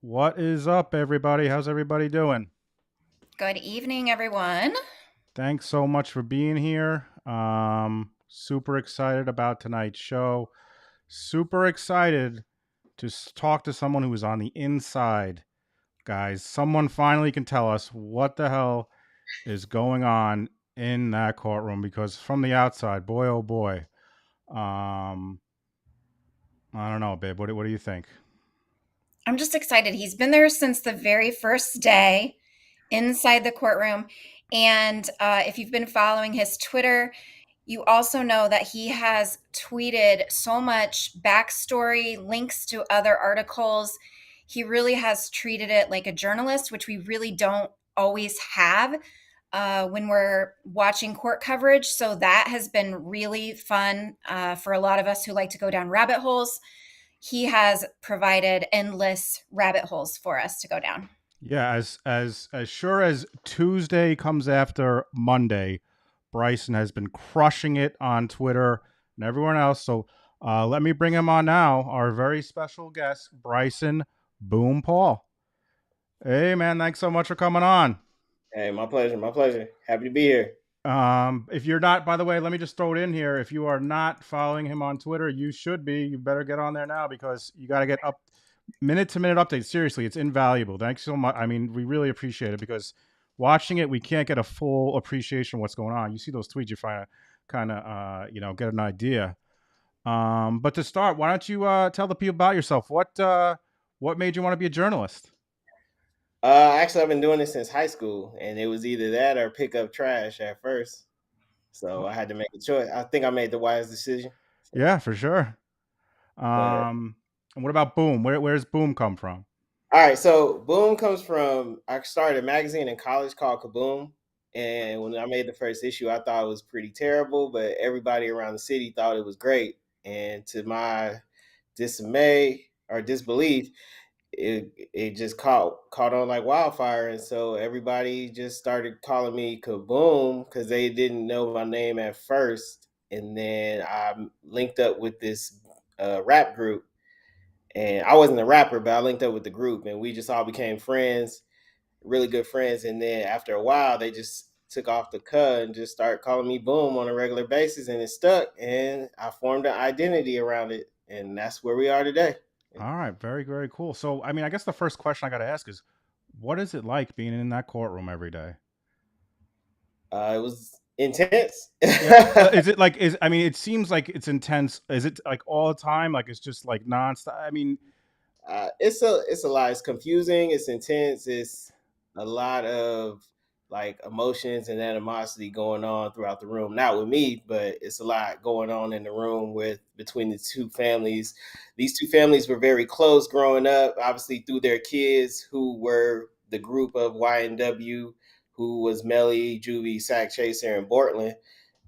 What is up, everybody? How's everybody doing? Good evening, everyone. Thanks so much for being here. Super excited about tonight's show. Super excited to talk to someone who is on the inside, guys. Someone finally can tell us what the hell is going on in that courtroom because from the outside, boy, oh boy. Um, I don't know, babe. What do you think? I'm just excited. He's been there since the very first day inside the courtroom. And if you've been following his Twitter, you also know that he has tweeted so much backstory, links to other articles. He really has treated it like a journalist, which we really don't always have when we're watching court coverage. So that has been really fun for a lot of us who like to go down rabbit holes. He has provided endless rabbit holes for us to go down. Yeah, as sure as Tuesday comes after Monday, Bryson has been crushing it on Twitter and everyone else. So let me bring him on now. Our very special guest, Bryson Boom Paul. Hey man, thanks so much for coming on. Hey, my pleasure. My pleasure. Happy to be here. If you're not, by the way, let me just throw it in here. If you are not following him on Twitter, you should be. You better get on there now because you got to get up minute to minute updates. Seriously, it's invaluable. Thanks so much. I mean, we really appreciate it because watching it, we can't get a full appreciation of what's going on. You see those tweets, you find kind of, get an idea. But to start, why don't you tell the people about yourself? What made you want to be a journalist? Actually, I've been doing this since high school, and it was either that or pick up trash at first. So Oh, I had to make a choice. I think I made the wise decision. So, yeah, for sure. but Um, and what about Boom? Where's Boom come from? all right, so Boom comes from. I started a magazine in college called Kaboom, and when I made the first issue, I thought it was pretty terrible, but everybody around the city thought it was great. And to my dismay or disbelief, it just caught on like wildfire, and so everybody just started calling me Kaboom because they didn't know my name at first, and then I linked up with this rap group, and I wasn't a rapper, but I linked up with the group, and we just all became friends, really good friends, and then after a while, they just took off the cut and just started calling me Boom on a regular basis, and it stuck, and I formed an identity around it, and that's where we are today. All right, very, very cool. So, I mean, I guess the first question I got to ask is, what is it like being in that courtroom every day? It was intense. Yeah, is it like is I mean, it seems like it's intense. Is it like all the time? Like it's just like nonstop? I mean, It's a lot. It's confusing. It's intense. It's a lot of like emotions and animosity going on throughout the room. Not with me, but it's a lot going on in the room with between the two families. These two families were very close growing up, obviously through their kids, who were the group of YNW, who was Melly, Juvie, Sack Chaser, and Bortland,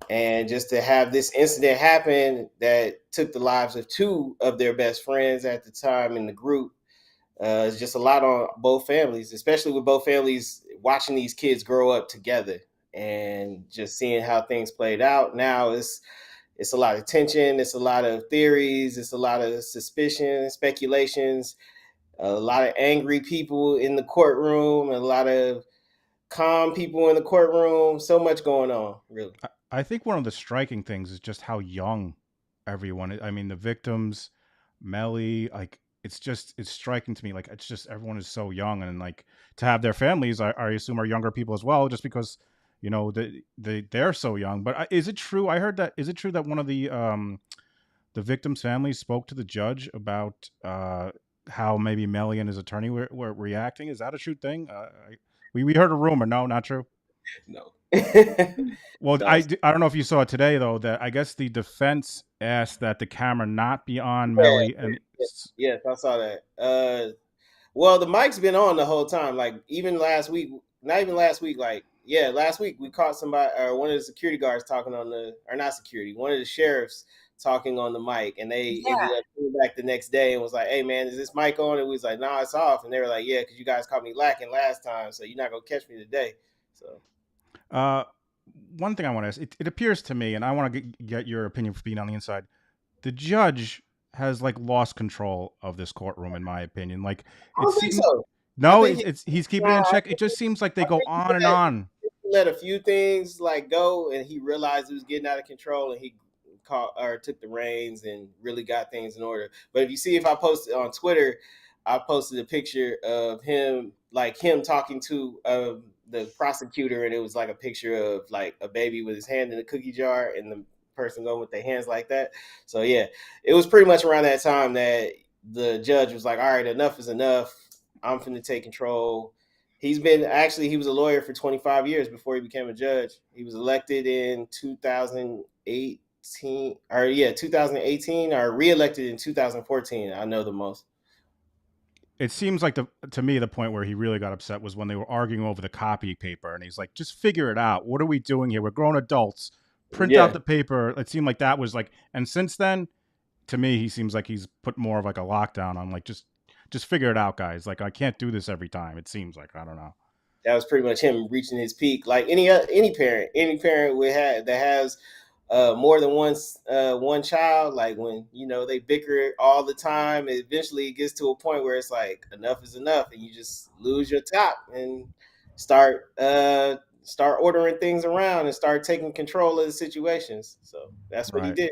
and just to have this incident happen that took the lives of two of their best friends at the time in the group, it's just a lot on both families, especially with both families watching these kids grow up together and just seeing how things played out. Now it's a lot of tension, it's a lot of theories, it's a lot of suspicion, speculations, a lot of angry people in the courtroom, a lot of calm people in the courtroom. So much going on, really. I think one of the striking things is just how young everyone is. I mean, the victims, Melly, like it's striking to me. Like it's just everyone is so young, and like to have their families, I assume are younger people as well, just because they're so young. But is it true? I heard that is it true that one of the victims' families spoke to the judge about how maybe Melly and his attorney were reacting. Is that a true thing? We heard a rumor. No, not true. No. Well, No. I don't know if you saw it today though. That I guess the defense asked that the camera not be on Yeah, Melly, and yes, I saw that. Well, the mic's been on the whole time. Like even last week, not even last week. Like yeah, last week we caught somebody or one of the security guards talking on the or not security, one of the sheriffs talking on the mic, and they ended Yeah. up coming back the next day and was like, "Hey man, is this mic on?" And we was like, "Nah, it's off." And they were like, "Yeah, because you guys caught me lacking last time, so you're not gonna catch me today." So uh, one thing I want to ask, it appears to me, and I want to get your opinion for being on the inside. The judge has like lost control of this courtroom, in my opinion. Like I it don't think seems so. I no, think it's he's keeping it nah, in check. It just seems like they I go think on and on. he let a few things like go, and he realized it was getting out of control, and he caught or took the reins and really got things in order. But if you see, if I posted on Twitter, I posted a picture of him, like him talking to the prosecutor, and it was like a picture of like a baby with his hand in a cookie jar, and the person going with their hands like that. So yeah, it was pretty much around that time that the judge was like, "All right, enough is enough. I'm finna take control." He was a lawyer for 25 years before he became a judge. He was elected in 2018 or yeah, 2018 or reelected in 2014. I know the most. It seems like the to me the point where he really got upset was when they were arguing over the copy paper, and he's like, "Just figure it out. What are we doing here? We're grown adults. Print out Yeah, the paper." It seemed like that was like, and since then, to me, he seems like he's put more of like a lockdown on like just figure it out, guys. Like I can't do this every time. It seems like I don't know. that was pretty much him reaching his peak. Like any parent would have that has more than one child. Like when they bicker all the time, eventually it gets to a point where it's like enough is enough, and you just lose your top and start ordering things around and start taking control of the situations. So that's what he Right. did.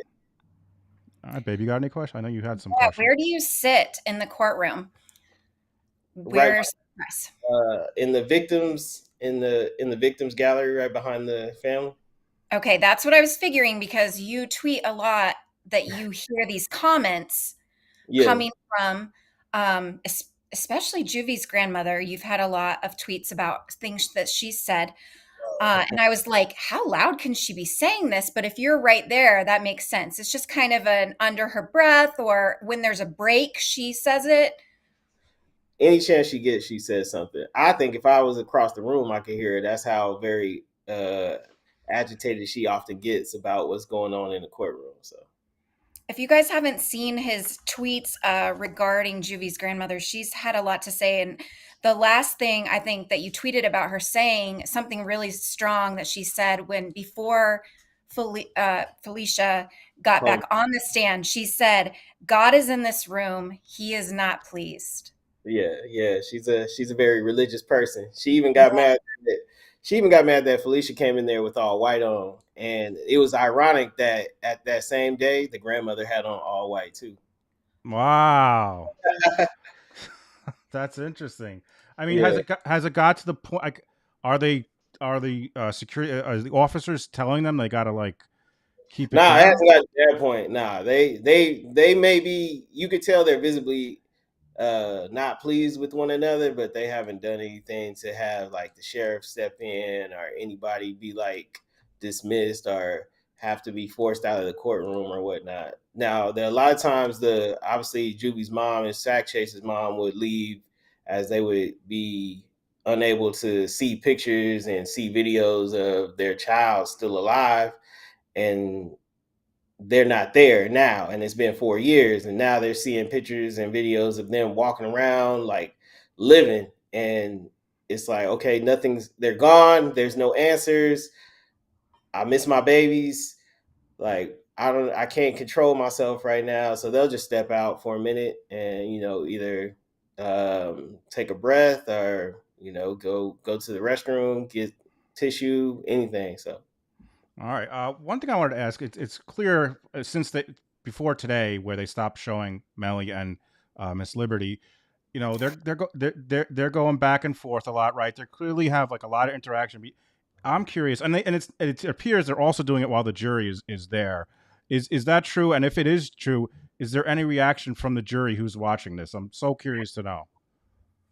All right, babe. You got any question? I know you had some Yeah, question. where do you sit in the courtroom? Right Where's the press? in the victims gallery, right behind the family. Okay, that's what I was figuring because you tweet a lot that you hear these comments Yeah. coming from, especially Juvie's grandmother. You've had a lot of tweets about things that she said. And I was like, how loud can she be saying this? But if you're right there, that makes sense. It's just kind of an under her breath, or when there's a break, she says it. Any chance she gets, she says something. I think if I was across the room, I could hear it. That's how very agitated she often gets about what's going on in the courtroom. So If you guys haven't seen his tweets regarding Juvie's grandmother, she's had a lot to say. And the last thing I think that you tweeted about her saying something really strong that she said when before Felicia got calm. back on the stand, she said, "God is in this room. He is not pleased." Yeah, yeah. She's a very religious person. She even got mad that Felicia came in there with all white on, and it was ironic that at that same day the grandmother had on all white too. Wow, that's interesting. I mean, Yeah. has it got to the point? Like, are they are the security are the officers telling them they got to like keep it Nah, it down? hasn't got to that point. Nah, they may be. You could tell they're visibly not pleased with one another, but they haven't done anything to have like the sheriff step in or anybody be like dismissed or have to be forced out of the courtroom or whatnot. Now, there are a lot of times the obviously Juby's mom and Sack Chase's mom would leave as they would be unable to see pictures and see videos of their child still alive, and they're not there now, and it's been 4 years, and now they're seeing pictures and videos of them walking around like living, and it's like, okay, nothing's they're gone, there's no answers. I miss my babies. Like I can't control myself right now, so they'll just step out for a minute and either take a breath or go to the restroom, get tissue, anything. So All right. One thing I wanted to ask: it's clear since they before today, where they stopped showing Melly and Miss Liberty, they're going back and forth a lot, right? They clearly have like a lot of interaction. I'm curious, and it appears they're also doing it while the jury is there. Is that true? And if it is true, is there any reaction from the jury who's watching this? I'm so curious to know.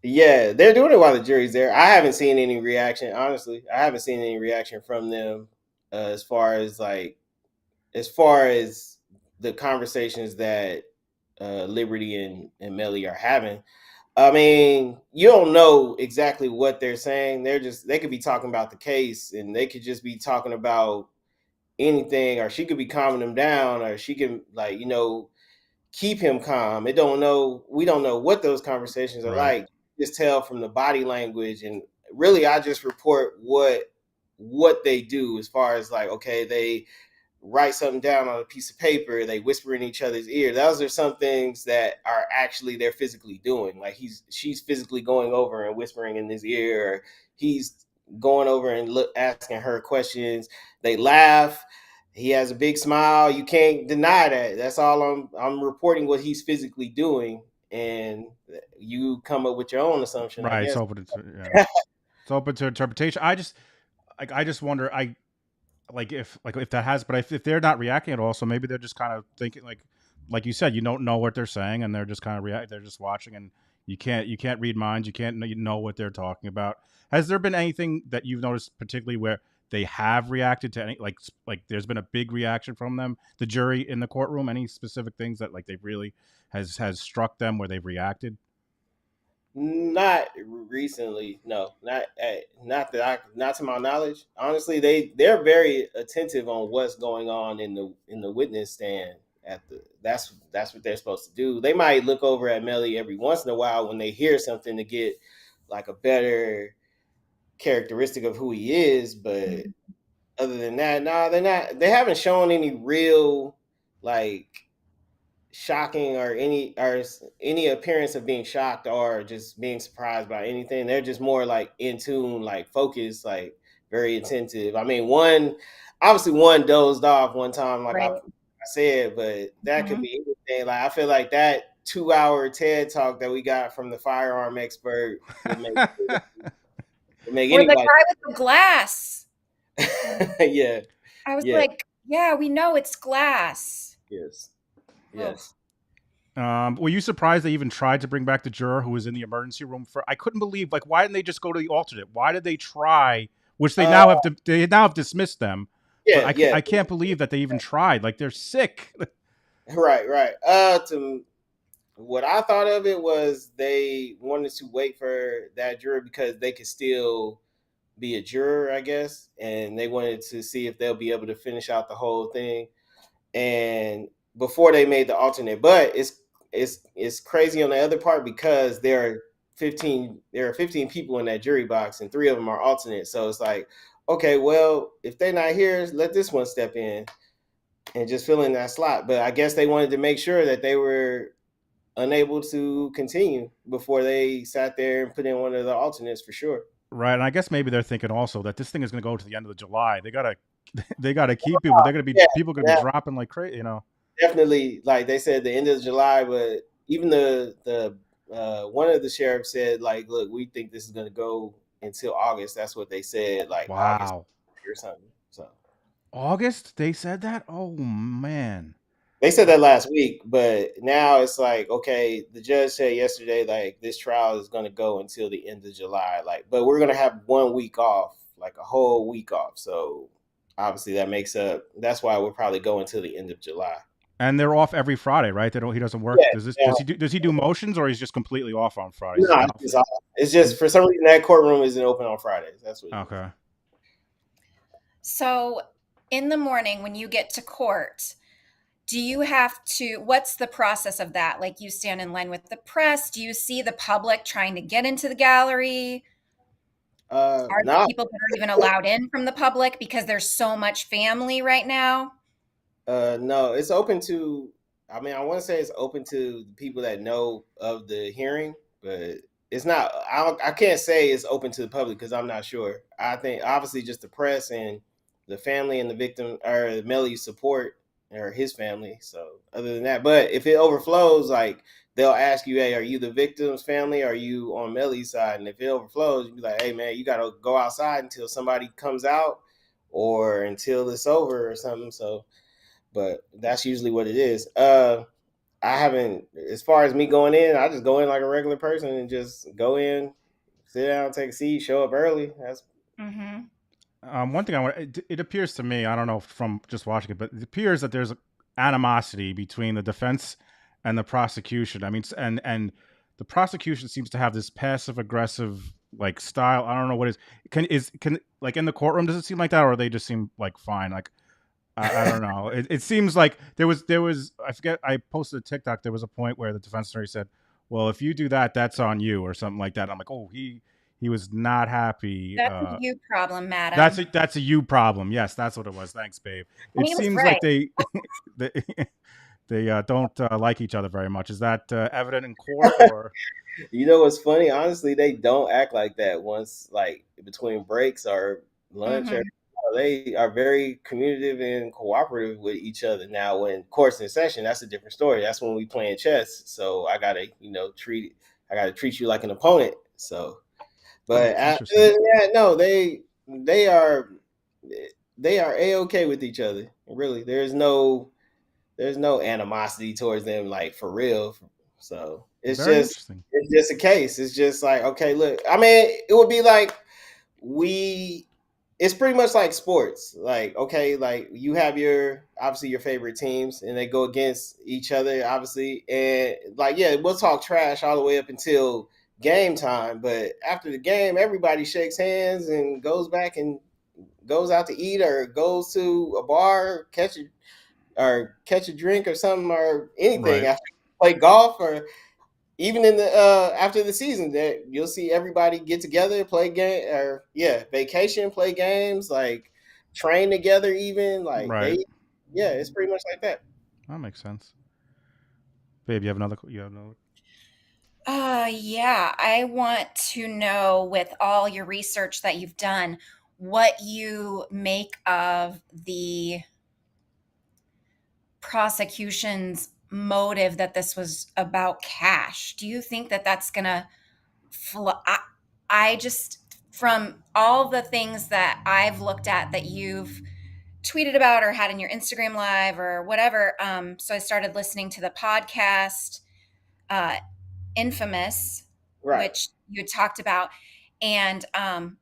yeah, they're doing it while the jury's there. I haven't seen any reaction, honestly. I haven't seen any reaction from them as far as the conversations that Liberty and Melly are having. I mean, you don't know exactly what they're saying. They could be talking about the case, and they could just be talking about anything, or she could be calming them down, or she can keep him calm. We don't know what those conversations are Right. like. Just tell from the body language, and really I just report what they do as far as like, okay, they write something down on a piece of paper. They whisper in each other's ear. Those are some things that are actually they're physically doing. Like she's physically going over and whispering in his ear. Or he's going over and asking her questions. They laugh. He has a big smile. You can't deny that. That's all I'm reporting what he's physically doing, and you come up with your own assumption, I Right. It's guess. open to it's open to interpretation. I just wonder. If that has, but if they're not reacting at all, so maybe they're just kind of thinking like you said, you don't know what they're saying, and they're just kind of react. They're just watching, and you can't read minds. You can't know what they're talking about. Has there been anything that you've noticed particularly where they have reacted to any like there's been a big reaction from them, the jury in the courtroom? Any specific things that like they really has struck them where they've reacted? Not recently, no. Not to my knowledge. Honestly, they're very attentive on what's going on in the witness stand. That's what they're supposed to do. They might look over at Melly every once in a while when they hear something to get like a better characteristic of who he is, but other than that, no, they're not. They haven't shown any real like shocking or any appearance of being shocked or just being surprised by anything. They're just more like in tune, like focused, like very attentive. I mean, one dozed off one time, like I Right. said, but that could Mhm. be anything. Like I feel like that 2 hour TED talk that we got from the firearm expert would make Or the anybody. guy with the glass. Yeah, I was yeah, like, "Yeah, we know it's glass." yes, Ugh. yes. Were you surprised they even tried to bring back the juror who was in the emergency room for? I couldn't believe like why didn't they just go to the alternate? Why did they try? Which Uh, they now have dismissed them, but yeah, yeah. I can't believe that they even tried. Like they're sick. Right, right. To what I thought of it was they wanted to wait for that juror because they could still be a juror, I guess, and they wanted to see if they'll be able to finish out the whole thing and before they made the alternate. But it's crazy on the other part because there are 15 people in that jury box and 3 of them are alternate. So it's like, okay, well, if they're not here, let this one step in and just fill in that slot. But I guess they wanted to make sure that they were unable to continue before they sat there and put in one of the alternates for sure. Right, and I guess maybe they're thinking also that this thing is going to go to the end of the July. They gotta they gotta keep people. They're gonna be Yeah, people gonna be yeah, dropping like crazy. definitely. Like they said, the end of July, but even the one of the sheriffs said, like, look, we think this is going to go until August. That's what they said, like August Wow, or something. So August. They said that. Oh man. they said that last week, but now it's like, okay, the judge said yesterday, like, this trial is going to go until the end of July, like, but we're going to have 1 week off, like a whole week off. So obviously that makes up. That's why we'll probably go until the end of July. And they're off every Friday, right? They don't. He doesn't work. Yeah, yeah. Does he do motions or he's just completely off on Fridays? He's No, off. it's just for some reason that courtroom isn't open on Fridays. That's what it is. Okay. So, in the morning when you get to court, do you have to what's the process of that? Like you stand in line with the press? Do you see the public trying to get into the gallery? Are there No, people that are even allowed in from the public because there's so much family right now? no, it's open to. I mean, I want to say it's open to the people that know of the hearing, but it's not. I can't say it's open to the public because I'm not sure. I think obviously just the press and the family and the victim or Melly support or his family. So other than that, but if it overflows, like they'll ask you, "Hey, are you the victim's family? Are you on Melly's side?" And if it overflows, you be like, "Hey, man, you got to go outside until somebody comes out or until it's over or something." So but that's usually what it is. I haven't, as far as me going in, I just go in like a regular person and just go in, sit down, take a seat, show up early. That's Mm-hmm. One thing it appears to me, I don't know from just watching it, but it appears that there's animosity between the defense and the prosecution. I mean, and the prosecution seems to have this passive aggressive like style. I don't know what can like in the courtroom. Does it seem like that, or they just seem like fine? Like I don't know. It seems like there was I forget. I posted a TikTok. There was a point where the defense attorney said, "Well, if you do that, that's on you," or something like that. I'm like, oh, he He was not happy. That's a you problem, madam. That's a you problem. Yes, that's what it was. Thanks, babe. And It he was seems like right. they they don't like each other very much. Is that evident in court or? You know what's funny? Honestly, they don't act like that once, like between breaks or lunch, or Mhm. they are very communicative and cooperative with each other. Now, when court's in session, that's a different story. That's when we playing chess. So I gotta treat you like an opponent. So, Oh, but that's after interesting. that, no, they are they are a okay with each other. Really, there's no animosity towards them, like for real. So Very interesting. it's just a case. It's just like, okay, look. I mean, it would be like we. It's pretty much like sports. Like, okay, like you have your obviously your favorite teams, and they go against each other, obviously, and like yeah, we'll talk trash all the way up until game time. But after the game, everybody shakes hands and goes back and goes out to eat or goes to a bar, catch a drink or something or anything Right. after play golf or even in the after the season that you'll see everybody get together, play game or yeah, vacation, play games, like train together even like Right. they yeah, it's pretty much like that. That makes sense. Babe, you have another. You have another. Yeah, I want to know with all your research that you've done, what you make of the prosecution's motive that this was about cash. Do you think that that's going to I just, from all the things that I've looked at that you've tweeted about or had in your Instagram live or whatever, so I started listening to the podcast, uh, Infamous, Right. which you talked about. And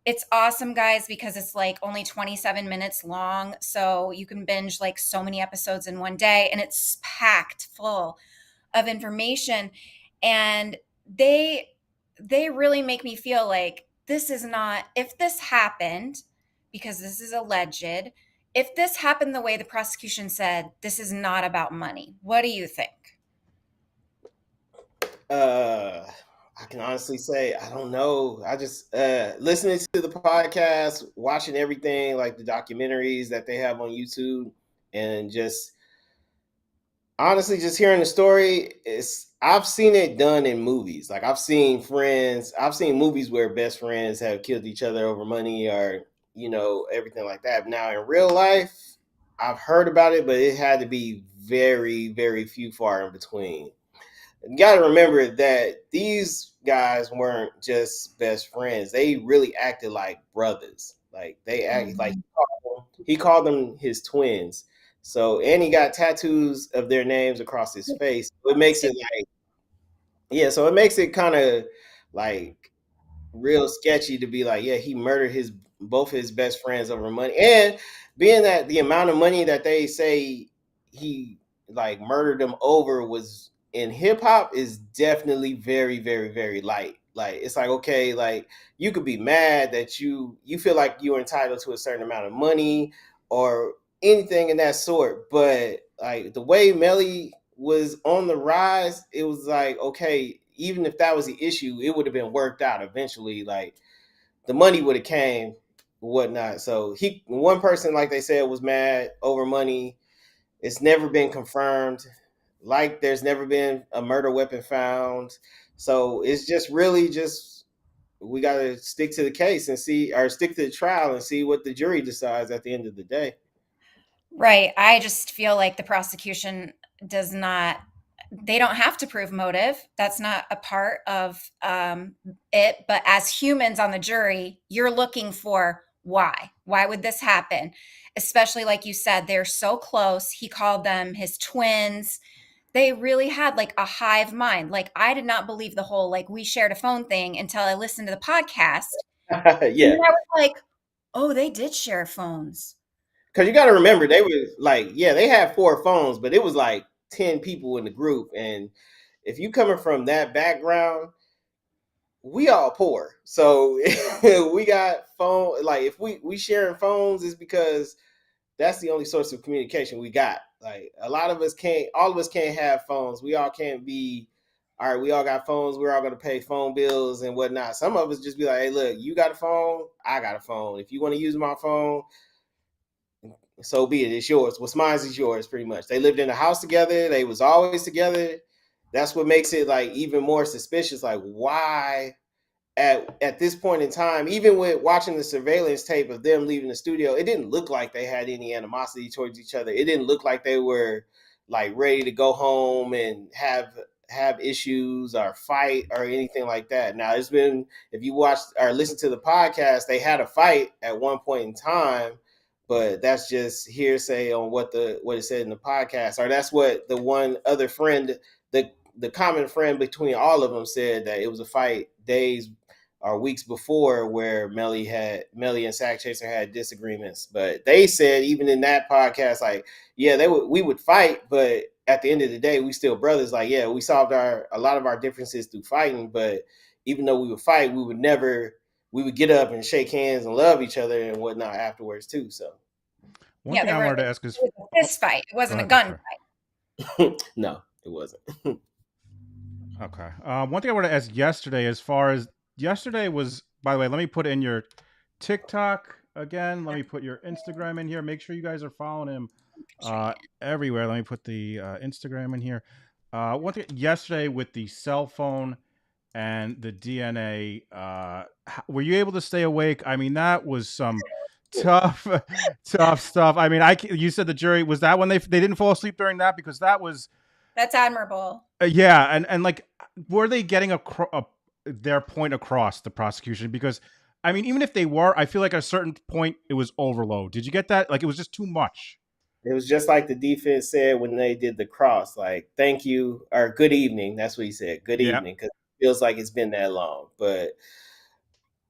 it's awesome, guys, because it's like only 27 minutes long. So you can binge like so many episodes in one day, and it's packed full of information. And they they really make me feel like this is not, if this happened, because this is alleged, if this happened the way the prosecution said, this is not about money. What do you think? Uh I can honestly say I don't know. I just listening to the podcast, watching everything like the documentaries that they have on YouTube and just honestly just hearing the story is I've seen it done in movies. Like I've seen movies where best friends have killed each other over money or everything like that. Now in real life I've heard about it, but it had to be very very few far in between. You got to remember that these guys weren't just best friends. They really acted like brothers. Like they act like Mhm. he called them his twins. So and he got tattoos of their names across his face. So it makes it like yeah. So it makes it kind of like real sketchy to be like, yeah, he murdered his both his best friends over money. And being that the amount of money that they say he like murdered them over was in hip hop is definitely very, very, very light. Like it's like okay, like you could be mad that you feel like you're entitled to a certain amount of money or anything in that sort, but like the way Melly was on the rise, it was like okay, even if that was the issue, it would have been worked out eventually. Like the money would have came, whatnot. So he, one person, like they said, was mad over money. It's never been confirmed. Like there's never been a murder weapon found. So it's just really just we got to stick to the case and see, or stick to the trial and see what the jury decides at the end of the day. Right. I just feel like the prosecution does not, they don't have to prove motive. That's not a part of it. But as humans on the jury, you're looking for why. Why would this happen? Especially like you said, they're so close. He called them his twins. They really had like a hive mind. Like I did not believe the whole like we shared a phone thing until I listened to the podcast. And Yeah, then I was like, oh, they did share phones. because you got to remember they were like, yeah, they had 4 phones, but it was like 10 people in the group, and if you coming from that background, we all poor. So we got phone. Like if we sharing phones is because that's the only source of communication we got. Like a lot of us can't. All of us can't have phones. We all can't be all right, we all got phones. We're all going to pay phone bills and whatnot. Some of us just be like, hey, look, you got a phone. I got a phone. If you want to use my phone, so be it. It's yours. What's mine is yours, pretty much. They lived in a house together. They was always together. That's what makes it like even more suspicious. Like, why at this point in time, even with watching the surveillance tape of them leaving the studio, it didn't look like they had any animosity towards each other. It didn't look like they were like ready to go home and have issues or fight or anything like that. Now, it's been, if you watch or listen to the podcast, they had a fight at one point in time, but that's just hearsay on what it said in the podcast, or that's what the one other friend, the common friend between all of them, said, that it was a fight days or weeks before where Melly and Sack Chaser had disagreements. But they said even in that podcast, like, yeah, we would fight, but at the end of the day, we still brothers. Like, yeah, we solved a lot of our differences through fighting, but even though we would fight, we would get up and shake hands and love each other and whatnot afterwards too. So One Yeah, thing there I were. wanted to It ask is, was a fist fight. It go wasn't a ahead, gun Victoria. fight. no, it wasn't. Okay. One thing I wanted to ask yesterday, as far as yesterday was, by the way, let me put in your TikTok again. Let me put your Instagram in here. Make sure you guys are following him everywhere. Let me put the Instagram in here. One thing yesterday with the cell phone and the DNA, were you able to stay awake? I mean, that was some tough, tough stuff. I mean, you said the jury was that when they didn't fall asleep during that, because that was That's admirable. yeah, and like, were they getting their point across, the prosecution? Because I mean, even if they were, I feel like at a certain point it was overload. Did you get that? Like, it was just too much. It was just like the defense said when they did the cross, like, thank you or good evening. That's what he said. Good Yeah, evening. Because it feels like it's been that long. But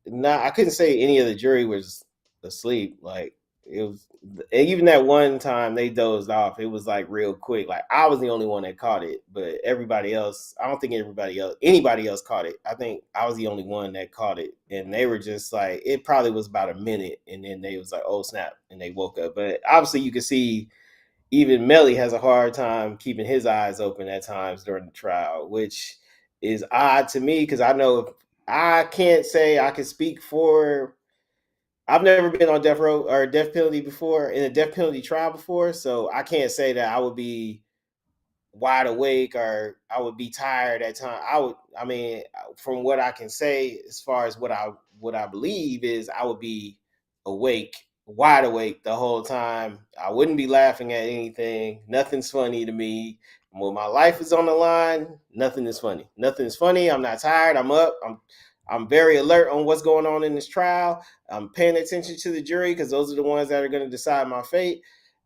no, I couldn't say any of the jury was asleep. Like, it was, and even that one time they dozed off, it was like real quick. Like, I was the only one that caught it, but everybody else, I don't think anybody else caught it. I think I was the only one that caught it. And they were just like, it probably was about a minute. And then they was like, oh, snap. And they woke up. But obviously you could see even Melly has a hard time keeping his eyes open at times during the trial, which is odd to me because I know if I can't say I can speak for. I've never been on death row or death penalty before in a death penalty trial before, so I can't say that I would be wide awake or I would be tired at time. I mean, from what I can say, as far as what I believe is, I would be awake, wide awake the whole time. I wouldn't be laughing at anything. Nothing's funny to me. When my life is on the line, nothing is funny. Nothing is funny. I'm not tired. I'm up. I'm very alert on what's going on in this trial. I'm paying attention to the jury because those are the ones that are going to decide my fate.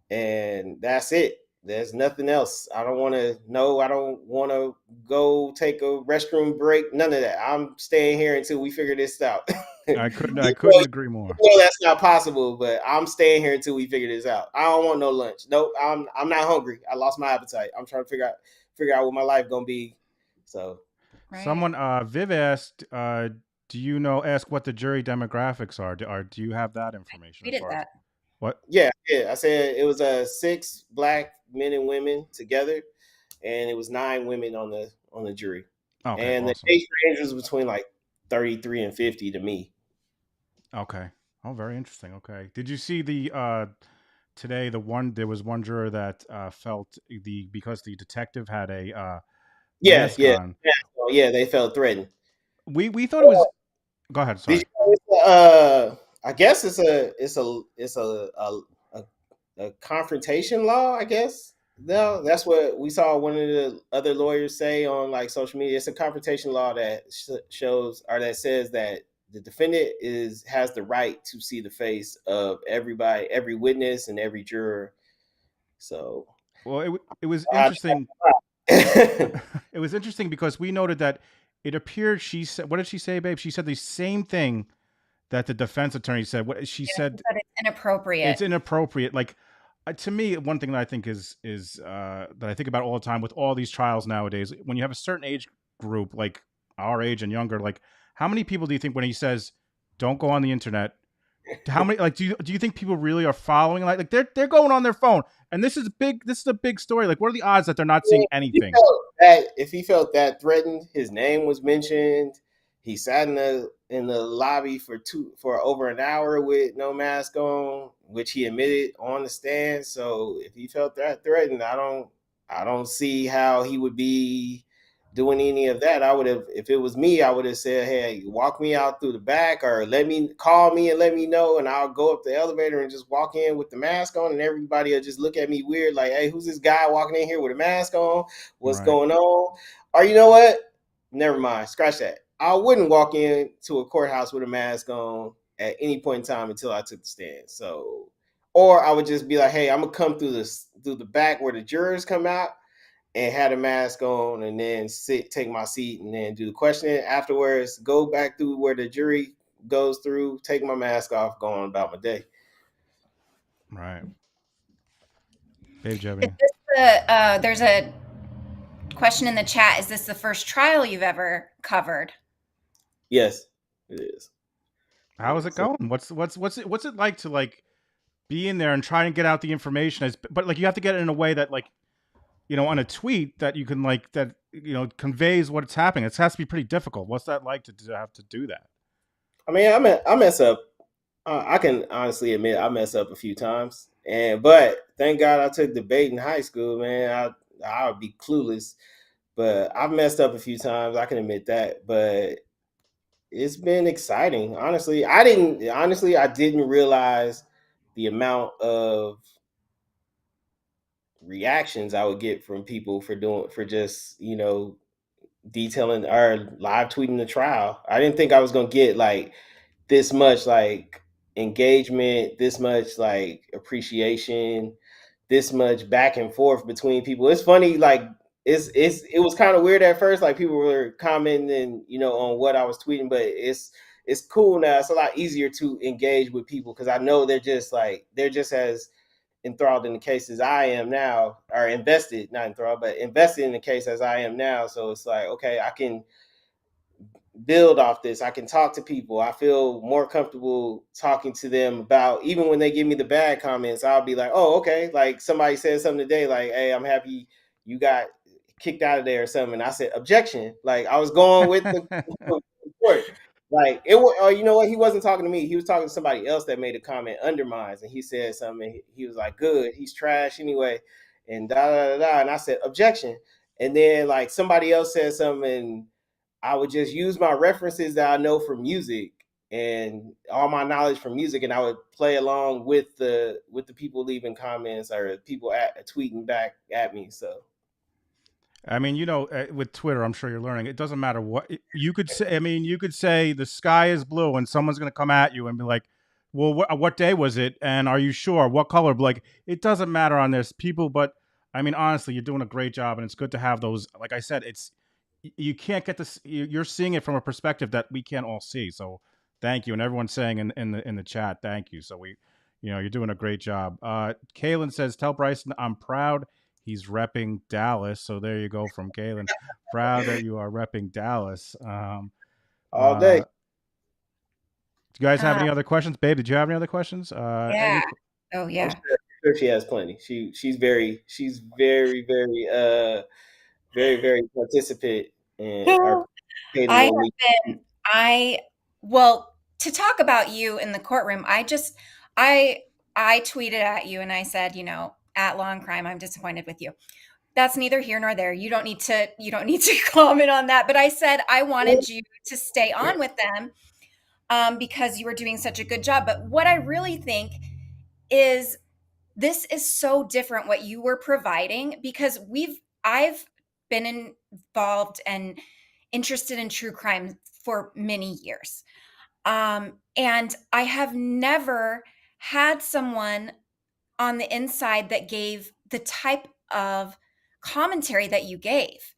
And that's it. There's nothing else. I don't want to know. I don't want to go take a restroom break. None of that. I'm staying here until we figure this out. I couldn't agree more. Well, that's not possible, but I'm staying here until we figure this out. I don't want no lunch. Nope. I'm not hungry. I lost my appetite. I'm trying to figure out what my life gonna be. So Right. Someone, Viv asked, do you know? Ask what the jury demographics are. Do you have that information We as did far as that. what? yeah. I said it was 6 black men and women together, and it was 9 women on the jury, Okay, and the awesome. age range was between like 33 and 50 to me. Okay. Oh, very interesting. Okay. Did you see the today? There was one juror that felt because the detective had a Yeah, mask yeah, on. yeah. So, yeah, they felt threatened. We thought it was. Go ahead. Did Sorry. you know I guess a confrontation law, I guess. No, that's what we saw one of the other lawyers say on like social media. It's a confrontation law that shows or that says that the defendant has the right to see the face of everybody, every witness, and every juror. So Well, it was uh, interesting. It was interesting because we noted that it appeared she said. What did she say, babe? She said the same thing that the defense attorney said. What she Yeah, she said, said it's inappropriate. it's inappropriate. Like, to me, one thing that I think is that I think about all the time with all these trials nowadays, when you have a certain age group, like our age and younger, like, how many people do you think when he says, "Don't go on the internet, How many like do you think people really are following like they're going on their phone and this is a big story. Like what are the odds that they're not seeing anything? If he felt that threatened, his name was mentioned. He sat in the lobby for over an hour with no mask on, which he admitted on the stand. So if he felt that threatened, I don't see how he would be doing any of that. I would have, if it was me, I would have said, "Hey, walk me out through the back, or call me and let me know, and I'll go up the elevator and just walk in with the mask on, and everybody will just look at me weird, like, hey, who's this guy walking in here with a mask on? What's Right. going on?" Or you know what? Never mind. Scratch that. I wouldn't walk into a courthouse with a mask on at any point in time until I took the stand. So, or I would just be like, "Hey, I'm gonna come through the back where the jurors come out, and had a mask on, and then take my seat, and then do the questioning afterwards. Go back through where the jury goes through, take my mask off, go on about my day." Right. Babe, do you have Is any? this there's a question in the chat. Is this the first trial you've ever covered? Yes, it is. How is Yeah, it so, going? What's it like to like be in there and try and get out the information as but like you have to get it in a way that like on a tweet that you can like that conveys what's happening. It has to be pretty difficult. What's that like to have to do that? I mean, I mess up. I can honestly admit I mess up a few times, but thank God I took debate in high school, man. I would be clueless, but I've messed up a few times. I can admit that, but it's been exciting. I didn't realize the amount of reactions I would get from people for just, detailing or live tweeting the trial. I didn't think I was going to get like this much like engagement, this much like appreciation, this much back and forth between people. It's funny, like it was kind of weird at first, like people were commenting, on what I was tweeting, but it's cool now. It's a lot easier to engage with people because I know they're just as enthralled in the case as I am now, or invested, not enthralled, but invested in the case as I am now. So it's like, okay, I can build off this. I can talk to people. I feel more comfortable talking to them about, even when they give me the bad comments, I'll be like, "Oh, okay." Like somebody said something today, like, "Hey, I'm happy you got kicked out of there or something." And I said, "Objection." Like I was going with the court. Like it was, you know what? He wasn't talking to me. He was talking to somebody else that made a comment under mine, and he said something. He was like, "Good, he's trash anyway," and da da da da. And I said, "Objection." And then like somebody else said something, and I would just use my references that I know from music and all my knowledge from music, and I would play along with the people leaving comments or people tweeting back at me. So I mean, with Twitter, I'm sure you're learning. It doesn't matter what you could say. I mean, you could say the sky is blue, and someone's going to come at you and be like, "Well, what day was it? And are you sure? What color?" Like, it doesn't matter on this people. But I mean, honestly, you're doing a great job, and it's good to have those. Like I said, you can't get this. You're seeing it from a perspective that we can't all see. So, thank you, and everyone's saying in the chat, thank you. So you're doing a great job. Kaylin says, "Tell Bryson I'm proud." He's repping Dallas. So there you go from Galen. Proud that you are repping Dallas. all day. Do you guys have Uh, any other questions? Babe, did you have any other questions? yeah. Oh, I'm yeah. sure she has plenty. She's very very participant and are participating I when we. have been, I, well, to talk about you in the courtroom, I, I tweeted at you and I said, at Law and Crime, I'm disappointed with you. That's neither here nor there. You don't need to comment on that. But I said I wanted you to stay on with them because you were doing such a good job. But what I really think is this is so different what you were providing because I've been involved and interested in true crime for many years. And I have never had someone on the inside that gave the type of commentary that you gave.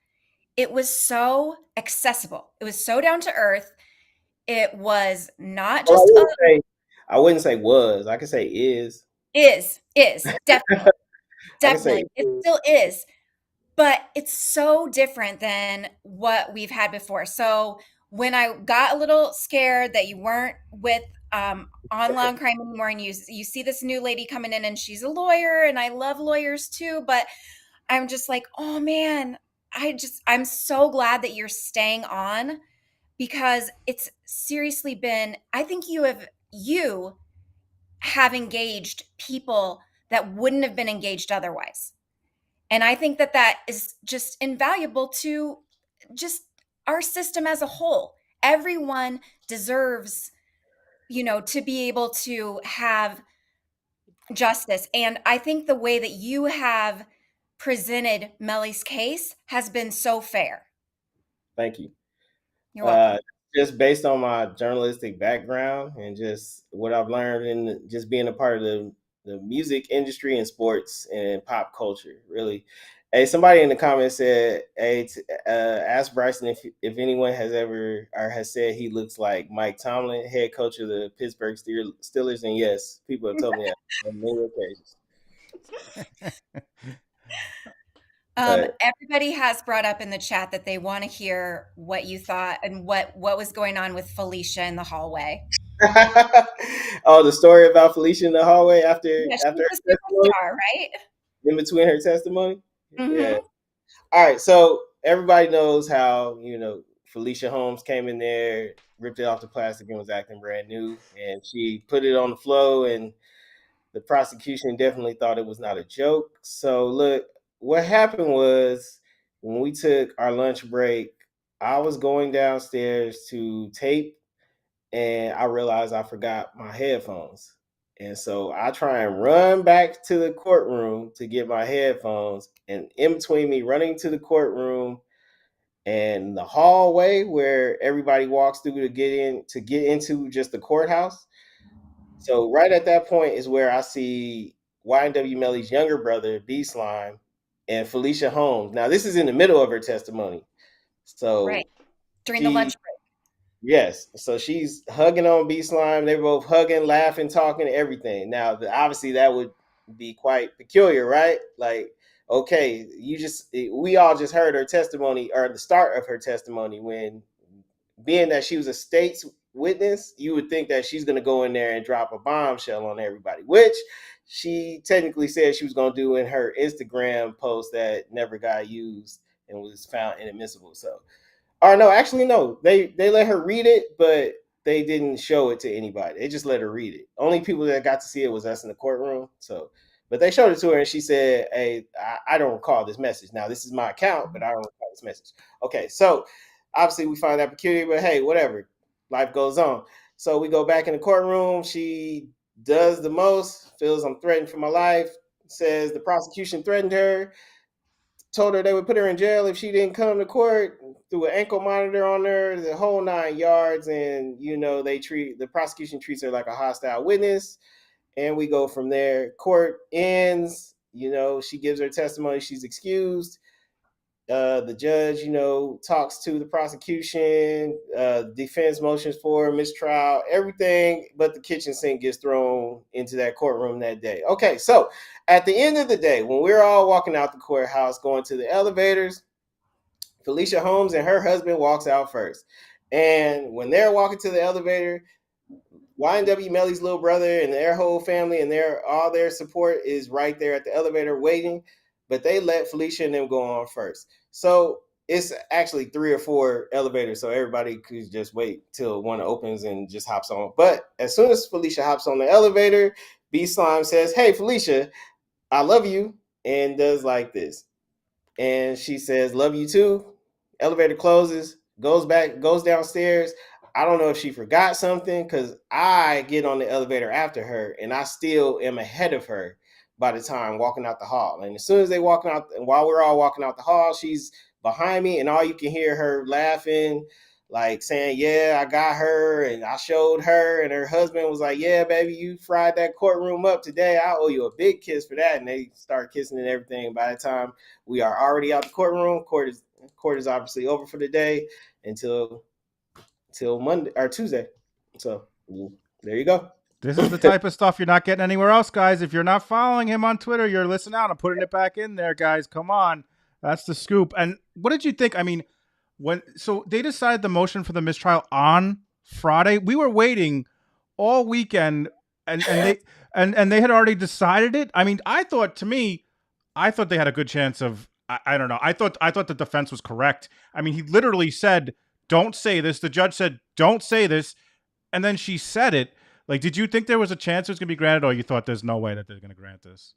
It was so accessible. It was so down to earth. It was not Well, just a I wouldn't say was. I could say is. is definitely, I could say definitely. It still is, but it's so different than what we've had before. So when I got a little scared that you weren't with on Law and Crime anymore, and you see this new lady coming in, and she's a lawyer, and I love lawyers too, but I'm just like, oh man, I'm so glad that you're staying on, because it's seriously been, I think you have engaged people that wouldn't have been engaged otherwise. And I think that that is just invaluable to just our system as a whole. Everyone deserves, to be able to have justice. And I think the way that you have presented Melly's case has been so fair. Thank you. You're Uh, welcome. just based on my journalistic background and just what I've learned in just being a part of the music industry and sports and pop culture, really. Hey, somebody in the comments said, "Hey, ask Bryson if anyone has ever or has said he looks like Mike Tomlin, head coach of the Pittsburgh Steelers." And yes, people have told me that on many occasions. But Everybody has brought up in the chat that they want to hear what you thought and what was going on with Felicia in the hallway. oh, the story about Felicia in the hallway Yeah, after she's a her testimony, superstar, right? in between her testimony. Yeah. Mm-hmm. All right. So everybody knows how Felicia Holmes came in there, ripped it off the plastic, and was acting brand new, and she put it on the flow, and the prosecution definitely thought it was not a joke. So look, what happened was when we took our lunch break, I was going downstairs to tape and I realized I forgot my headphones. And so I try and run back to the courtroom to get my headphones. And in between me running to the courtroom and the hallway where everybody walks through to get into just the courthouse. So right at that point is where I see YNW Melly's younger brother, B Slime, and Felicia Holmes. Now this is in the middle of her testimony. Right. So During the lunch she break. Yes. So she's hugging on B Slime. They're both hugging, laughing, talking, everything. Now, obviously, that would be quite peculiar, right? Like, okay, we all just heard her testimony or the start of her testimony when, being that she was a state's witness, you would think that she's going to go in there and drop a bombshell on everybody, which she technically said she was going to do in her Instagram post that never got used and was found inadmissible. So, or no, actually no. They let her read it, but they didn't show it to anybody. They just let her read it. Only people that got to see it was us in the courtroom. So, but they showed it to her, and she said, "Hey, I don't recall this message. Now this is my account, but I don't recall this message." Okay, so obviously we find that peculiar, but hey, whatever. Life goes on. So we go back in the courtroom. She does the most. Feels I'm threatened for my life. Says the prosecution threatened her, told her they would put her in jail if she didn't come to court, threw an ankle monitor on her, the whole 9 yards. And the prosecution treats her like a hostile witness, and we go from there. Court ends, she gives her testimony, she's excused. The judge, talks to the prosecution, defense motions for mistrial, everything but the kitchen sink gets thrown into that courtroom that day. Okay, so at the end of the day, when we're all walking out the courthouse, going to the elevators, Felicia Holmes and her husband walks out first. And when they're walking to the elevator, YNW Melly's little brother and their whole family and all their support is right there at the elevator waiting, but they let Felicia and them go on first. So it's actually 3 or 4 elevators, so everybody could just wait till one opens and just hops on. But as soon as Felicia hops on the elevator, B Slime says, "Hey Felicia, I love you," and does like this. And she says, "Love you too." Elevator closes, goes downstairs. I don't know if she forgot something because I get on the elevator after her and I still am ahead of her by the time walking out the hall. And as soon as they walking out, and while we're all walking out the hall, she's behind me, and all you can hear her laughing, like saying, "Yeah, I got her and I showed her." And her husband was like, "Yeah, baby, you fried that courtroom up today. I owe you a big kiss for that." And they start kissing and everything. By the time we are already out the courtroom, court is obviously over for the day until Monday or Tuesday. So there you go. This is the type of stuff you're not getting anywhere else, guys. If you're not following him on Twitter, you're listening out. I'm putting it back in there, guys. Come on. That's the scoop. And what did you think? I mean, so they decided the motion for the mistrial on Friday. We were waiting all weekend, and they had already decided it. I mean, I thought to me, I thought they had a good chance of. I don't know. I thought the defense was correct. I mean, he literally said, "Don't say this." The judge said, "Don't say this," and then she said it. Like, did you think there was a chance it was going to be granted, or you thought there's no way that they're going to grant this?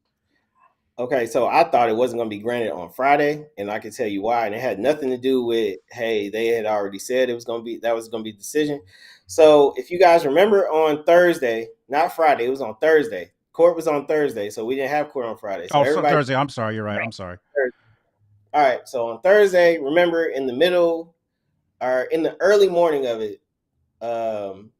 Okay, so I thought it wasn't going to be granted on Friday, and I can tell you why. And it had nothing to do with, hey, they had already said it was going to be that was going to be the decision. So if you guys remember on Thursday, not Friday, it was on Thursday. Court was on Thursday, so we didn't have court on Friday. So Oh, so everybody, Thursday. I'm sorry. You're right. I'm sorry. all right. So on Thursday, remember in the middle or in the early morning of it, um,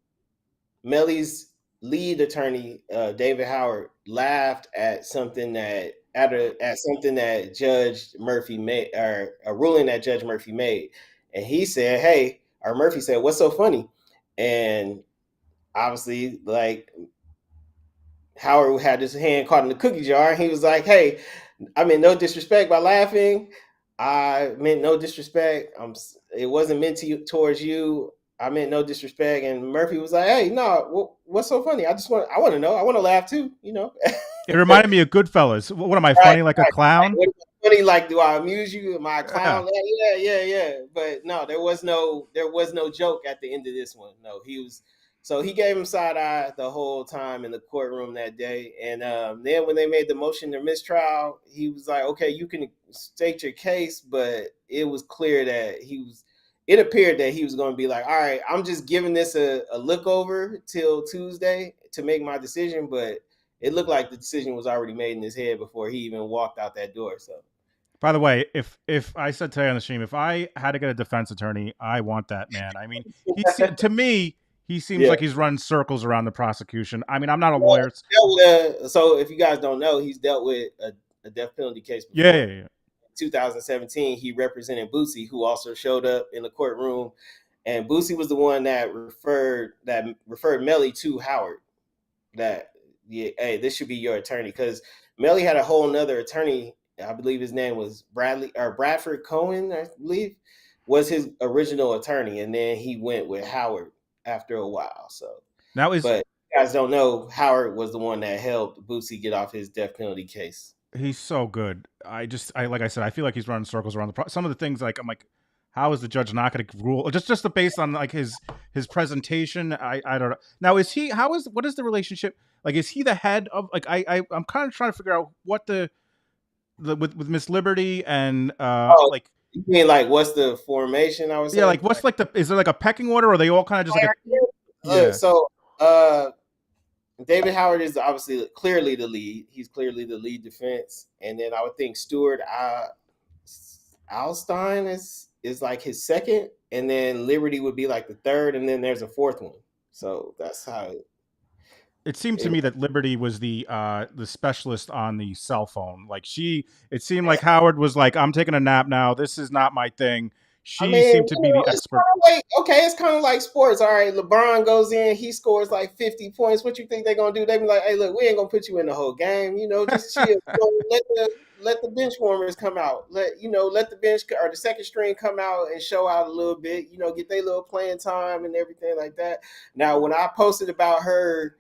Melly's lead attorney, David Howard, laughed at something that at something that Judge Murphy made, or a ruling that Judge Murphy made, and he said, "Hey," or Murphy said, "What's so funny?" And obviously, like Howard had his hand caught in the cookie jar, and he was like, "Hey, I mean, no disrespect by laughing. I meant no disrespect. It wasn't meant to you towards you. I meant no disrespect." And Murphy was like, "Hey, no, what's so funny? I want to know. I want to laugh too. You know." It reminded me of Goodfellas. What am I, Right, funny like a right. Like, clown? what funny? Like, do I amuse you? Am I a Yeah. clown? Yeah. But no, there was no joke at the end of this one. No, he was. So he gave him side eye the whole time in the courtroom that day. And then when they made the motion to mistrial, he was like, "Okay, you can state your case," but it was clear that he was. It appeared that he was going to be like, "All right, I'm just giving this a look over till Tuesday to make my decision," but it looked like the decision was already made in his head before he even walked out that door. So By the way, if I said today on the stream, if I had to get a defense attorney, I want that man. I mean, to me, he seems yeah. like he's running circles around the prosecution. I mean, I'm not a Well, lawyer. so if you guys don't know, he's dealt with a death penalty case Yeah, before. yeah, yeah. 2017, he represented Boosie, who also showed up in the courtroom, and Boosie was the one that referred Melly to Howard. That, yeah, hey, this should be your attorney, because Melly had a whole nother attorney. I believe his name was Bradford Cohen. I believe was his original attorney, and then he went with Howard after a while. So, Now is but you guys don't know, Howard was the one that helped Boosie get off his death penalty case. he's so good. I like I said, I feel like he's running circles around some of the things. Like I'm like, how is the judge not going to rule? Just based on like his presentation. I don't know. Now is he? How is what is the relationship? Like is he the head of like I'm kind of trying to figure out what the with Miss Liberty and Oh, like you mean like what's the formation? I would yeah, like say. what's like the is there like a pecking order or are they all kind of just like a yeah. So uh, David Howard is obviously clearly the lead. He's clearly the lead defense, and then I would think Stuart Alstein is like his second, and then Liberty would be like the third, and then there's a fourth one. So that's how It seemed to it. me that Liberty was the specialist on the cell phone. Like it seemed like Howard was like, I'm taking a nap now. This is not my thing. I She mean, seemed to be the it's expert. kind of like, okay, it's kind of like sports. All right, LeBron goes in, he scores like 50 points. What you think they're gonna do? They be like, "Hey, look, we ain't gonna put you in the whole game. You know, just chill. Let the bench warmers come out. Let the bench or the second string come out and show out a little bit. You know, get their little playing time and everything like that." Now, when I posted about her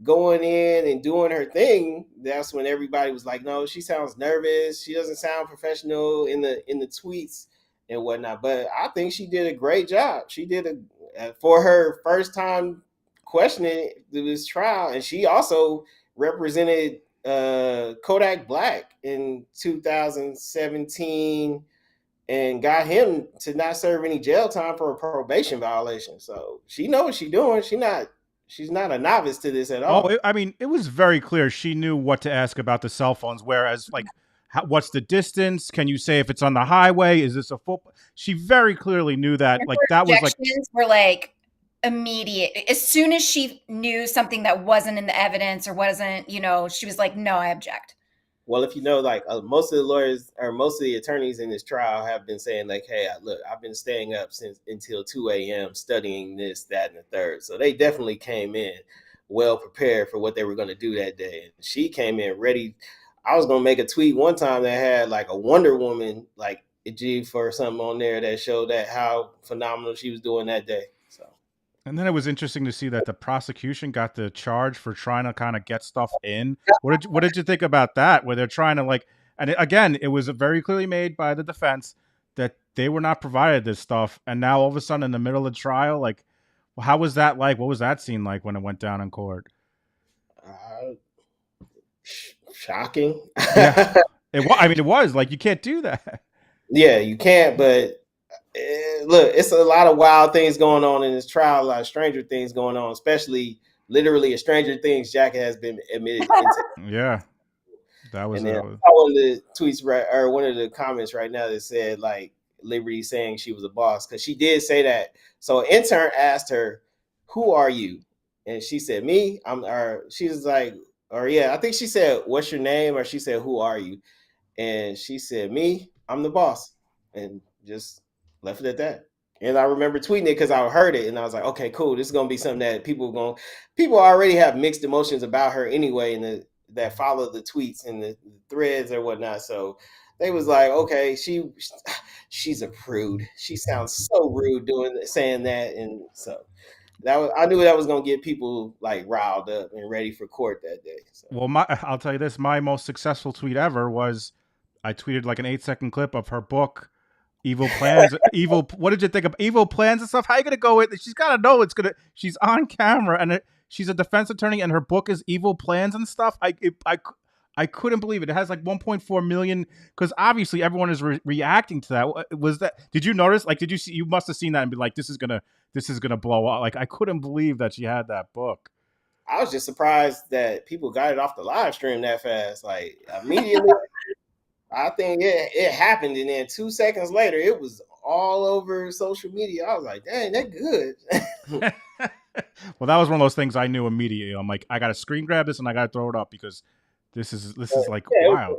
going in and doing her thing, that's when everybody was like, "No, she sounds nervous. She doesn't sound professional in the tweets and whatnot." But I think she did a great job. She did for her first time questioning this trial, and she also represented Kodak Black in 2017 and got him to not serve any jail time for a probation violation. So she knows what she's doing. She's not a novice to this at Oh, all. I mean, it was very clear she knew what to ask about the cell phones. Whereas, like, what's the distance? Can you say if it's on the highway? Is this a football? She very clearly knew that. And Like, her that was like objections were like immediate. As soon as she knew something that wasn't in the evidence or wasn't, she was like, no, I object. Well, if you know, like most of the lawyers or most of the attorneys in this trial have been saying, like, "Hey, look, I've been staying up since until 2 a.m. studying this, that, and the third." So they definitely came in well prepared for what they were going to do that day. And she came in ready. I was going to make a tweet one time that had like a Wonder Woman like GIF or something on there that showed that how phenomenal she was doing that day. So And then it was interesting to see that the prosecution got the charge for trying to kind of get stuff in. What did you think about that? Where they're trying to like, and again, it was very clearly made by the defense that they were not provided this stuff, and now all of a sudden in the middle of the trial, like, well, how was that like? What was that scene like when it went down in court? Uh, Shocking. Yeah, it was. I mean, it was like you can't do that. Yeah, you can't. But look, it's a lot of wild things going on in this trial. A lot of stranger things going on, especially literally a Stranger Things jacket has been admitted into. Yeah, that was And then I a saw one of the tweets right, or one of the comments right now that said like Liberty saying she was a boss because she did say that. So an intern asked her, "Who are you?" And she said, "Me." Or she was like, or yeah, I think she said, "What's your name?" Or she said, "Who are you?" And she said, "Me, I'm the boss," and just left it at that. And I remember tweeting it because I heard it, and I was like, "Okay, cool. This is gonna be something that people already have mixed emotions about her anyway, and that follow the tweets and the threads or whatnot." So they was like, "Okay, she's a prude. She sounds so rude saying that," and so I knew that was gonna get people like riled up and ready for court that day. So well. I'll tell you this: my most successful tweet ever was I tweeted like an 8-second clip of her book evil plans what did you think of evil plans and stuff? How you gonna go with she's gotta know it's gonna she's on camera and she's a defense attorney and her book is evil plans and stuff. I couldn't believe it. It has like 1.4 million because obviously everyone is reacting to that. Was that, did you notice, like, did you see, you must have seen that and be like, this is gonna blow up. Like, I couldn't believe that she had that book. I was just surprised that people got it off the live stream that fast. Like immediately, I think it happened, and then 2 seconds later, it was all over social media. I was like, "Dang, that good." Well, that was one of those things I knew immediately. I'm like, I gotta screen grab this and I gotta throw it up because this is like Yeah, wild.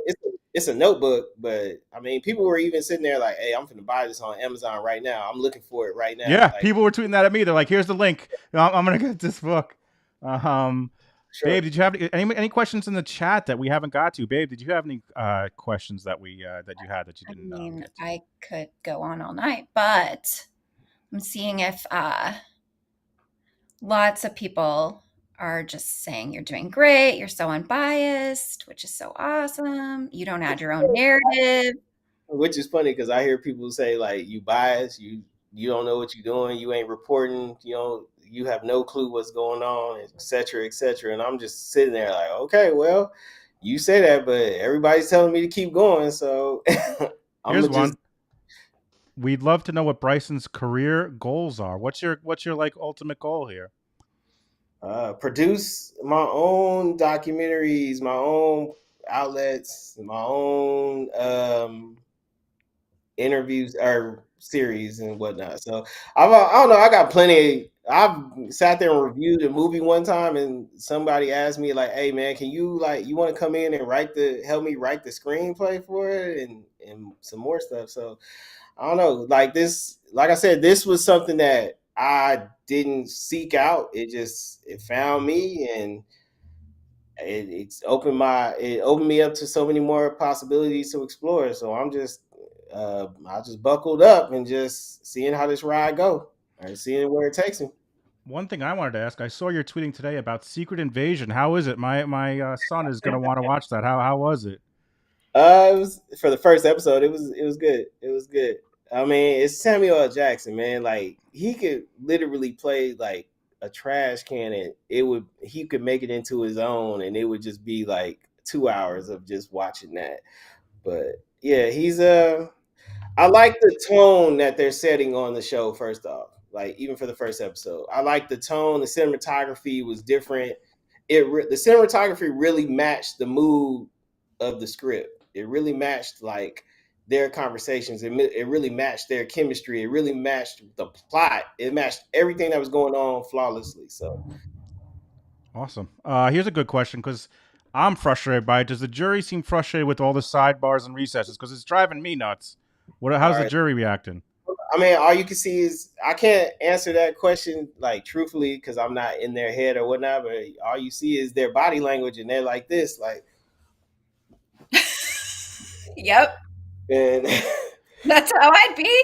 it's a notebook, but I mean, people were even sitting there like, "Hey, I'm gonna buy this on Amazon right now. I'm looking for it right now." Yeah, Like, people were tweeting that at me. They're like, "Here's the link. I'm gonna get this book." Um, Babe, sure. did you have any questions in the chat that we haven't got to? Babe, did you have any questions that we that you had that you I didn't mean, get to? I could go on all night, but I'm seeing if lots of people are just saying you're doing great, you're so unbiased, which is so awesome. You don't add your own narrative. Which is funny because I hear people say like, "You biased, you don't know what you're doing, you ain't reporting, you have no clue what's going on, etc., etc." And I'm just sitting there like, "Okay, well, you say that, but everybody's telling me to keep going, so I'm Here's gonna just one. We'd love to know what Bryson's career goals are. What's your like ultimate goal here? produce my own documentaries, my own outlets, my own interviews or series and whatnot. So I don't know. I got plenty. I've sat there and reviewed a movie one time, and somebody asked me like, "Hey man, can you you want to come in and help me write the screenplay for it and some more stuff?" So I don't know. Like this, like I said, this was something that I didn't seek out. It found me, and it opened me up to so many more possibilities to explore. So I just buckled up and just seeing how this ride go and seeing where it takes me. One thing I wanted to ask, I saw you're tweeting today about Secret Invasion. How is it? My son is gonna want to watch that. How was it? It was for the first episode. It was good. It was good. I mean, it's Samuel L. Jackson, man. Like he could literally play like a trash can, and he could make it into his own, and it would just be like 2 hours of just watching that. But yeah, I like the tone that they're setting on the show. First off, like even for the first episode, I like the tone. The cinematography was different. The cinematography really matched the mood of the script. It really matched like their conversations. It really matched their chemistry. It really matched the plot. It matched everything that was going on flawlessly. So Awesome. Here's a good question because I'm frustrated by it. Does the jury seem frustrated with all the sidebars and recesses? Because it's driving me nuts. all How's the right. jury reacting? I mean, all you can see is I can't answer that question like truthfully because I'm not in their head or whatnot. But all you see is their body language, and they're like this, like, Yep, and that's how I'd be.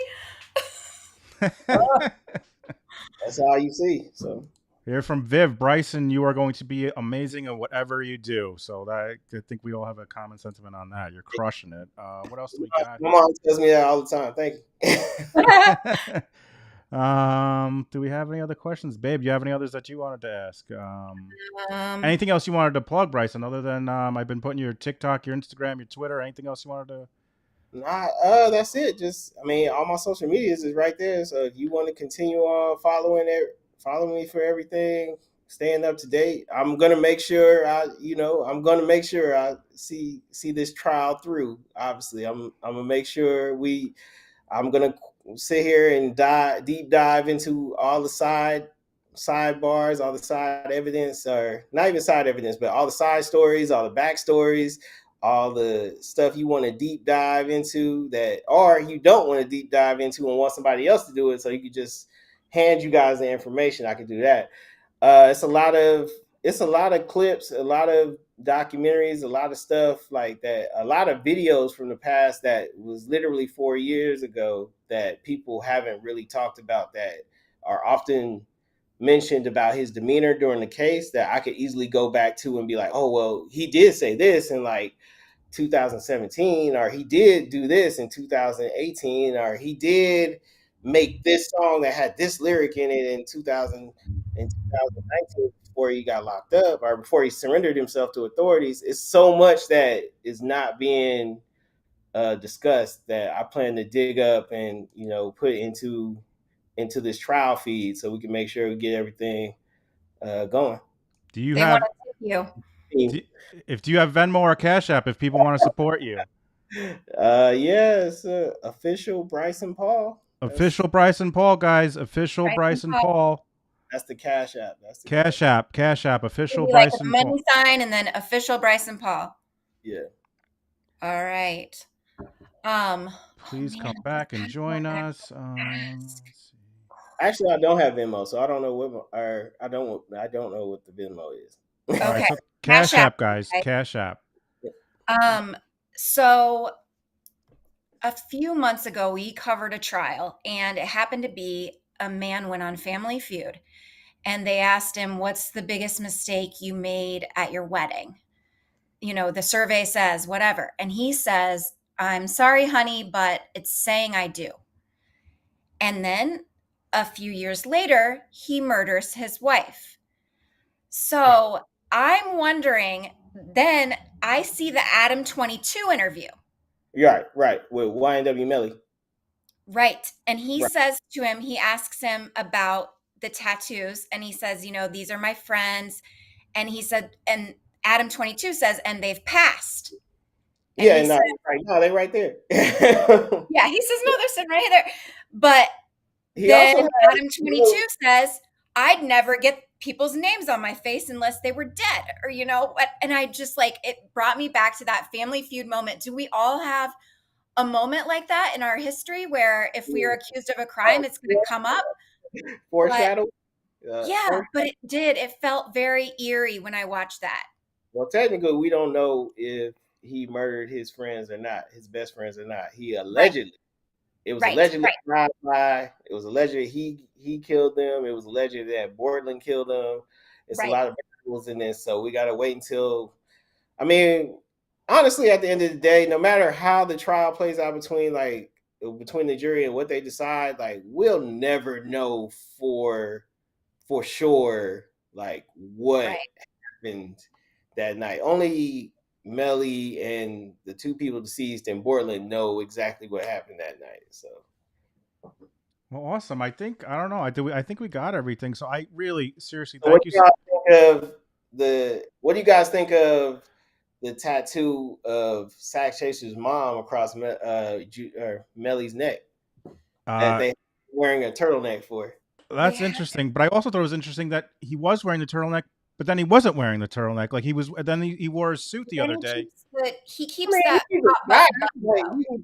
That's all you see. So Hear from Viv. Bryson, you are going to be amazing at whatever you do. So that I think we all have a common sentiment on that. You're crushing it. What else do we got my mom tells me that all the time. Thank you. here? Do we have any other questions, babe? Do you have any others that you wanted to ask? Um, Anything else you wanted to plug, Bryson, other than I've been putting your TikTok, your Instagram, your Twitter, anything else you wanted to? Nah, that's it. Just, I mean, all my social medias is right there. So if you want to continue on following it, follow me for everything, staying up to date. I'm gonna make sure I'm gonna make sure I see this trial through. Obviously, I'm gonna make sure I'm gonna sit here and deep dive into all the sidebars, all the side evidence, or not even side evidence, but all the side stories, all the back stories, all the stuff you want to deep dive into that, or you don't want to deep dive into and want somebody else to do it, so you could just hand you guys the information. I could do that. It's a lot of clips, a lot of documentaries, a lot of stuff like that, a lot of videos from the past that was literally 4 years ago that people haven't really talked about, that are often mentioned about his demeanor during the case, that I could easily go back to and be like, oh, well, he did say this in like 2017, or he did do this in 2018, or he did make this song that had this lyric in it in 2019 before he got locked up or before he surrendered himself to authorities. It's so much that is not being discussed that I plan to dig up and put into this trial feed so we can make sure we get everything going. Do you they want have to thank you. do, if do you have Venmo or Cash App if people want to support you? Yeah, it's official Bryson Paul. That's Official Bryson Paul, guys. Official Right? Bryson Paul. that's the Cash App. That's the Cash Cash. App. Cash App. Official Maybe like a Bryson Paul. money sign and then official Bryson Paul. Yeah. All right. Oh Please man, come I'm just back and trying to go join back us. fast. Let's see. Actually, I don't have Venmo, so I don't know or I don't know what the Venmo is. All right, Okay. so Cash Cash App. App, guys. Okay. Cash App. So a few months ago, we covered a trial, and it happened to be a man went on Family Feud, and they asked him, "What's the biggest mistake you made at your wedding?" The survey says whatever, and he says, "I'm sorry, honey, but it's saying I do." And then a few years later, he murders his wife. So I'm wondering, then I see the Adam 22 interview. Right. With YNW Melly. Right. And he Right. says to him, he asks him about the tattoos, and he says, these are my friends. And he said, and Adam 22 says, and they've passed. And Yeah, he and said, no, they right there. yeah, he says, no, they're sitting right there. But He also then has Adam 22 says, I'd never get people's names on my face unless they were dead, or, and I just it brought me back to that Family Feud moment. Do we all have a moment like that in our history where if we are accused of a crime, it's going to come up? But foreshadow. yeah, but it did. It felt very eerie when I watched that. Well, technically, we don't know if he murdered his friends or not, his best friends or not. He Right, allegedly, it was right, allegedly right, drive-by. It was alleged he killed them. It was alleged that Borland killed them. It's a right, lot of variables in this, so we got to wait until. I mean, honestly, at the end of the day, no matter how the trial plays out between the jury and what they decide, we'll never know for sure what right. happened that night. Only Melly and the two people deceased in Portland know exactly what happened that night. So, Well, awesome. I don't know. I think we got everything. So I really seriously what thank you. do y'all think of what do you guys think of the tattoo of Sack Chaser's mom across Melly's neck that Uh, they wearing a turtleneck for? that's Yeah. interesting. But I also thought it was interesting that he was wearing the turtleneck, but then he wasn't wearing the turtleneck. Like he was. Then he wore his suit the Then other day. he I keeps mean, you that keep the top tie, button up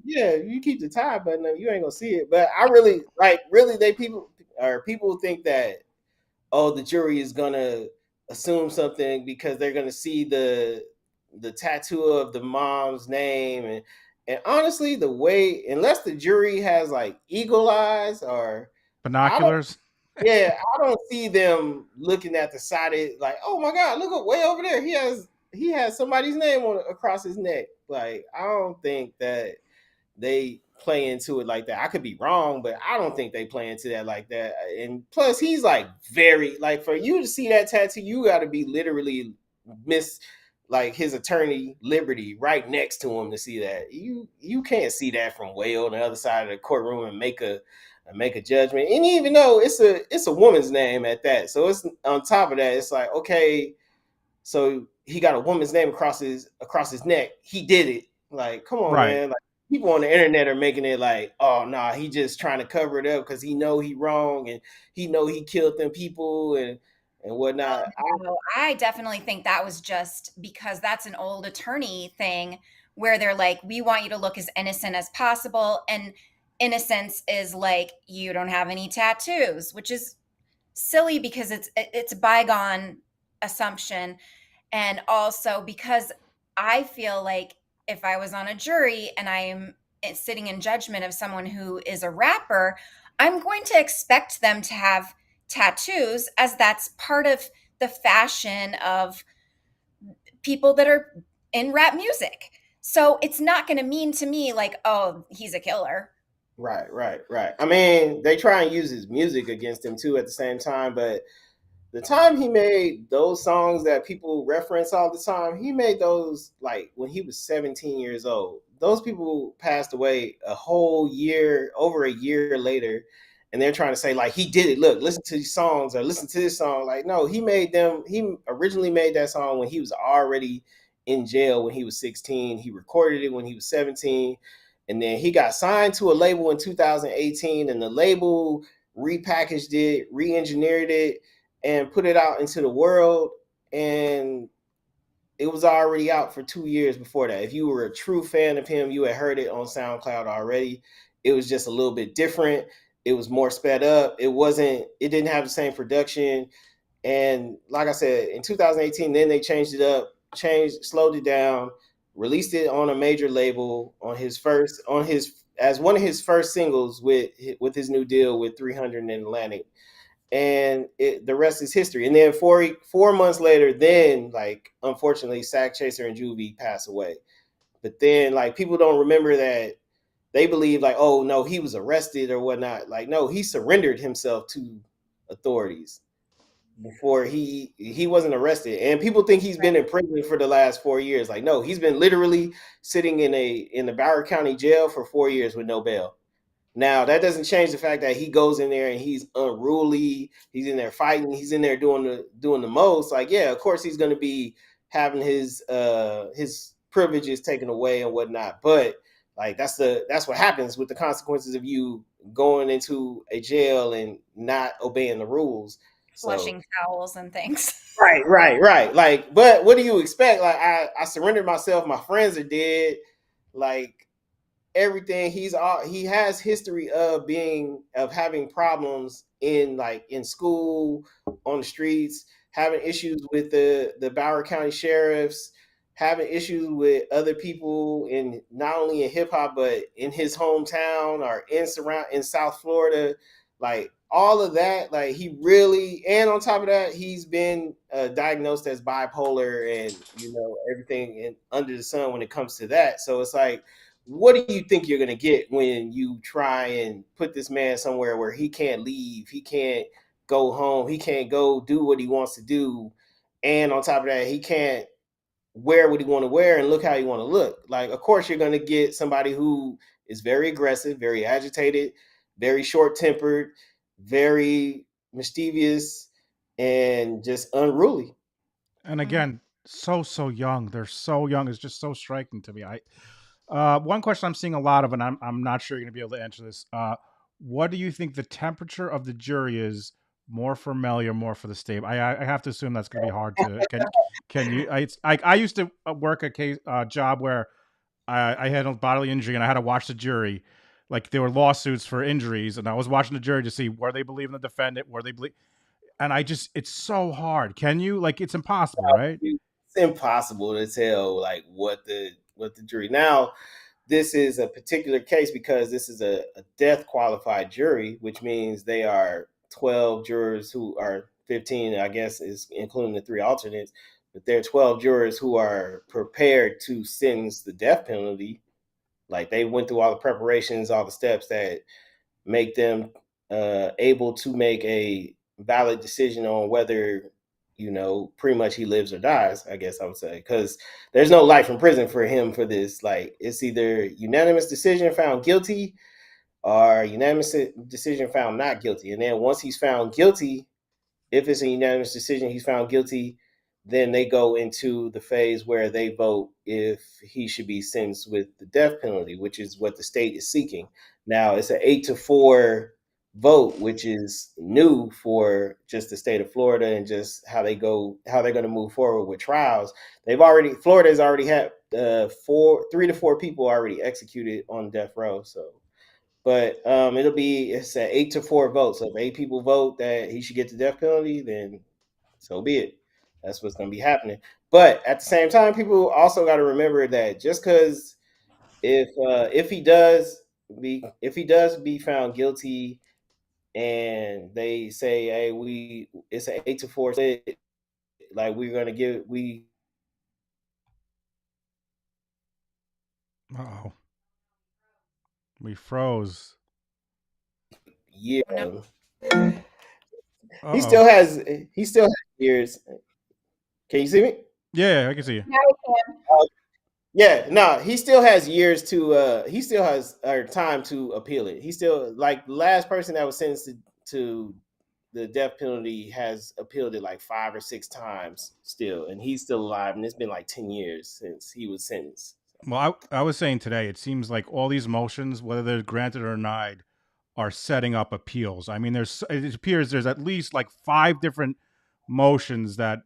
though. you keep the tie button up, you ain't gonna see it. But I really really people think that, oh, the jury is gonna assume something because they're gonna see the tattoo of the mom's name, and honestly, unless the jury has eagle eyes, or I don't Binoculars. Yeah, I don't see them looking at the side of like, oh my god, look way over there. He has somebody's name on across his neck. Like, I don't think that they play into it like that. I could be wrong, but I don't think they play into that like that. And plus, he's like very like for you to see that tattoo, you got to be literally miss like his attorney Liberty right next to him to see that. You can't see that from way on the other side of the courtroom and make a judgment. And even though it's a woman's name at that, so it's on top of that, it's like okay, so he got a woman's name across his neck. He did it. Like, come on, Right. man. Like people on the internet are making it like, oh nah, he just trying to cover it up because he know he wrong and he know he killed them people and Oh, whatnot. no, I definitely think that was just because that's an old attorney thing where they're like, we want you to look as innocent as possible. And innocence is like, you don't have any tattoos, which is silly because it's a bygone assumption. And also because I feel like if I was on a jury and I am sitting in judgment of someone who is a rapper, I'm going to expect them to have tattoos as that's part of the fashion of people that are in rap music. So it's not going to mean to me like, oh, he's a killer. Right. I mean, they try and use his music against him too at the same time, but the time he made those songs that people reference all the time, he made those like when he was 17 years old. Those people passed away a whole year, over a year later, and they're trying to say like he did it. Look, listen to these songs or listen to this song. Like no, he made them. He originally made that song when he was already in jail when he was 16. He recorded it when he was 17, and then he got signed to a label in 2018, and the label repackaged it, re-engineered it and put it out into the world. And it was already out for 2 years before that. If you were a true fan of him, you had heard it on SoundCloud already. It was just a little bit different. It was more sped up. It didn't have the same production. And like I said, in 2018, then they changed it up, slowed it down, released it on a major label as one of his first singles with his new deal with 300 and Atlantic, and the rest is history. And then 4 months later, then like unfortunately, Sack Chaser and Juvie pass away. But then like people don't remember that they believe like, oh no, he was arrested or whatnot. Like no, he surrendered himself to authorities before he wasn't arrested. And people think he's been in prison for the last 4 years. Like no, he's been literally sitting in the Broward County jail for 4 years with no bail. Now that doesn't change the fact that he goes in there and he's unruly. He's in there fighting. He's in there doing the most. Like, yeah, of course he's going to be having his privileges taken away and whatnot. But like that's what happens with the consequences of you going into a jail and not obeying the rules. So Flushing towels and things. right. Like, but what do you expect? Like, I surrendered myself. My friends are dead. Like, everything he has history of having problems in school, on the streets, having issues with the Broward County sheriffs, having issues with other people in not only in hip hop but in his hometown or in South Florida, like all of that. Like he really, and on top of that, he's been diagnosed as bipolar and everything under the sun when it comes to that. So it's like, what do you think you're going to get when you try and put this man somewhere where he can't leave, he can't go home, he can't go do what he wants to do, and on top of that, he can't wear what he want to wear and look how he want to look? Like, of course, you're going to get somebody who is very aggressive, very agitated, very short tempered, very mischievous, and just unruly. And again, so young. They're so young. It's just so striking to me. I one question I'm seeing a lot of, and I'm not sure you're gonna be able to answer this. What do you think the temperature of the jury is, more for Melly or more for the state? I have to assume that's gonna be hard to can you? I used to work a case job where I had a bodily injury and I had to watch the jury. Like there were lawsuits for injuries, and I was watching the jury to see were they believing the defendant, were they believe, and I just it's so hard. Can you like it's impossible, right? It's impossible to tell like what the jury now. This is a particular case because this is a death qualified jury, which means they are 12 jurors who are 15, I guess, is including the three alternates. But there are 12 jurors who are prepared to sentence the death penalty. Like they went through all the preparations, all the steps that make them able to make a valid decision on whether, pretty much he lives or dies, I guess I would say, because there's no life in prison for him for this. Like it's either unanimous decision found guilty or unanimous decision found not guilty. And then once he's found guilty, if it's a unanimous decision, he's found guilty, then they go into the phase where they vote if he should be sentenced with the death penalty, which is what the state is seeking. Now it's an 8-4 vote, which is new for just the state of Florida and just how they're going to move forward with trials. Florida's already had 3 to 4 people already executed on death row. So but it's an 8-4 vote. So if 8 people vote that he should get the death penalty, then so be it. That's what's going to be happening. But at the same time, people also got to remember that just because if he does be found guilty, and they say, hey, it's an 8-4 split, like we're going to give we Oh, we froze. year. No. He Oh, still has years. Can you see me? yeah, I can see you. Now we can. Yeah, no, he still has years to he still has time to appeal it. He still, like, the last person that was sentenced to the death penalty has appealed it like 5 or 6 times still, and he's still alive, and it's been like 10 years since he was sentenced. Well, I was saying today, it seems like all these motions, whether they're granted or denied, are setting up appeals. I mean, it appears there's at least like 5 different motions that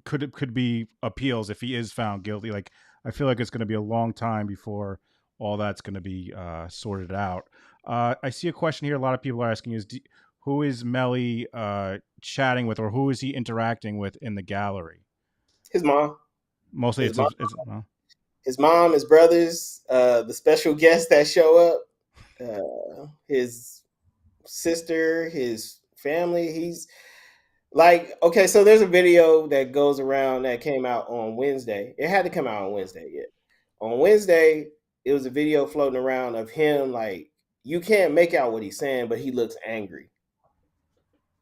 could be appeals if he is found guilty. Like, I feel like it's going to be a long time before all that's going to be sorted out. I see a question here. A lot of people are asking: who is Melly chatting with, or who is he interacting with in the gallery? His mom, Mostly, his mom, it's his brothers, the special guests that show up, his sister, his family. He's like, okay, so there's a video that goes around that came out on Wednesday. It had to come out on Wednesday, yeah. On Wednesday, it was a video floating around of him, like, you can't make out what he's saying, but he looks angry.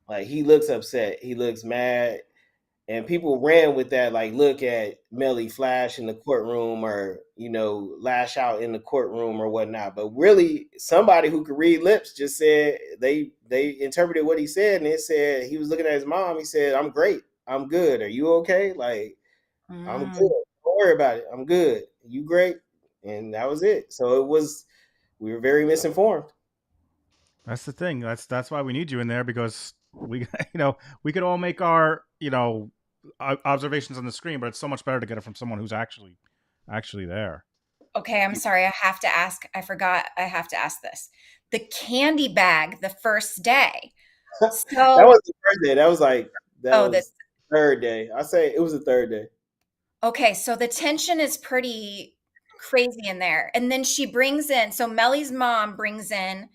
Like, he looks upset. He looks mad. And people ran with that, like, look at Melly flash in the courtroom, or, lash out in the courtroom or whatnot. But really, somebody who could read lips just said they interpreted what he said, and it said he was looking at his mom. He said, "I'm great. I'm good. Are you okay? Like, I'm good. Don't worry about it. I'm good. You great?" And that was it. So we were very misinformed. That's the thing. That's why we need you in there, because we we could all make our observations on the screen, but it's so much better to get it from someone who's actually there. Okay, I'm sorry. I have to ask. I forgot. I have to ask this. The candy bag the first day. That So, was the first day. That oh, was this. third day. I say it was the third day. Okay, so the tension is pretty crazy in there. And then she brings in, so Melly's mom brings in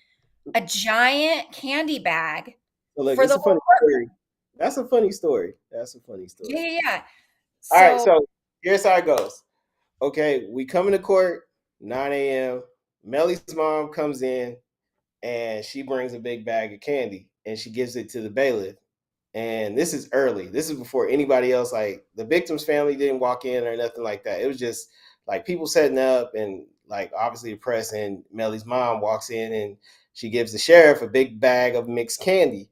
a giant candy bag So look, for it's the a whole funny courtroom. story. That's a funny story. That's a funny Yeah, story. yeah, yeah. All right, So, so here's how it goes. Okay, we come into court 9 a.m. Melly's mom comes in and she brings a big bag of candy and she gives it to the bailiff. And this is early. This is before anybody else, like the victim's family didn't walk in or nothing like that. It was just like people setting up, and like obviously the press, and Melly's mom walks in and she gives the sheriff a big bag of mixed candy.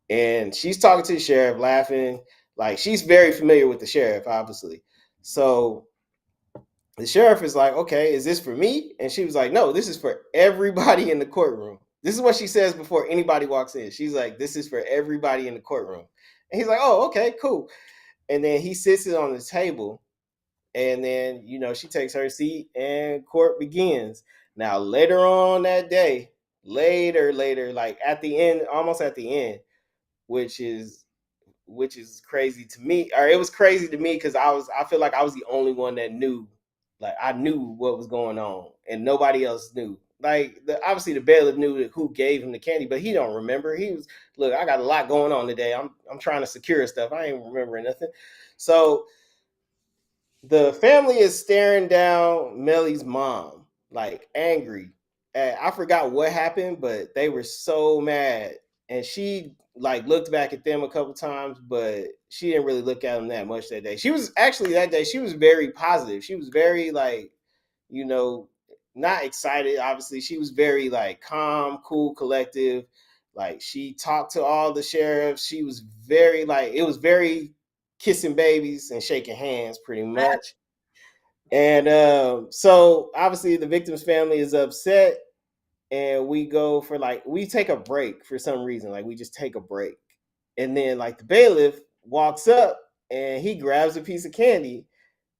And she's talking to the sheriff, laughing. Like, she's very familiar with the sheriff, obviously. So the sheriff is like, okay, is this for me? And she was like, no, this is for everybody in the courtroom. This is what she says before anybody walks in. She's like, this is for everybody in the courtroom. And he's like, oh, okay, cool. And then he sits it on the table. And then, she takes her seat and court begins. Now, later on that day, later, like at the end, almost at the end, which is crazy to me. Or it was crazy to me because I feel like I was the only one that knew. Like, I knew what was going on and nobody else knew. like obviously the bailiff knew who gave him the candy, but he don't remember. He was, look, I got a lot going on today. I'm trying to secure stuff. I ain't remembering nothing. So the family is staring down Melly's mom, like angry. I forgot what happened, but they were so mad. And she like looked back at them a couple times, but she didn't really look at them that much that day. She was actually that day, she was very positive. She was very like, you know, not excited, obviously. She was very like calm, cool, collective. Like she talked to all the sheriffs. She was very like, it was very kissing babies and shaking hands pretty much. And so obviously the victim's family is upset, and we go for like, we take a break for some reason. Like we just take a break. And then like the bailiff walks up and he grabs a piece of candy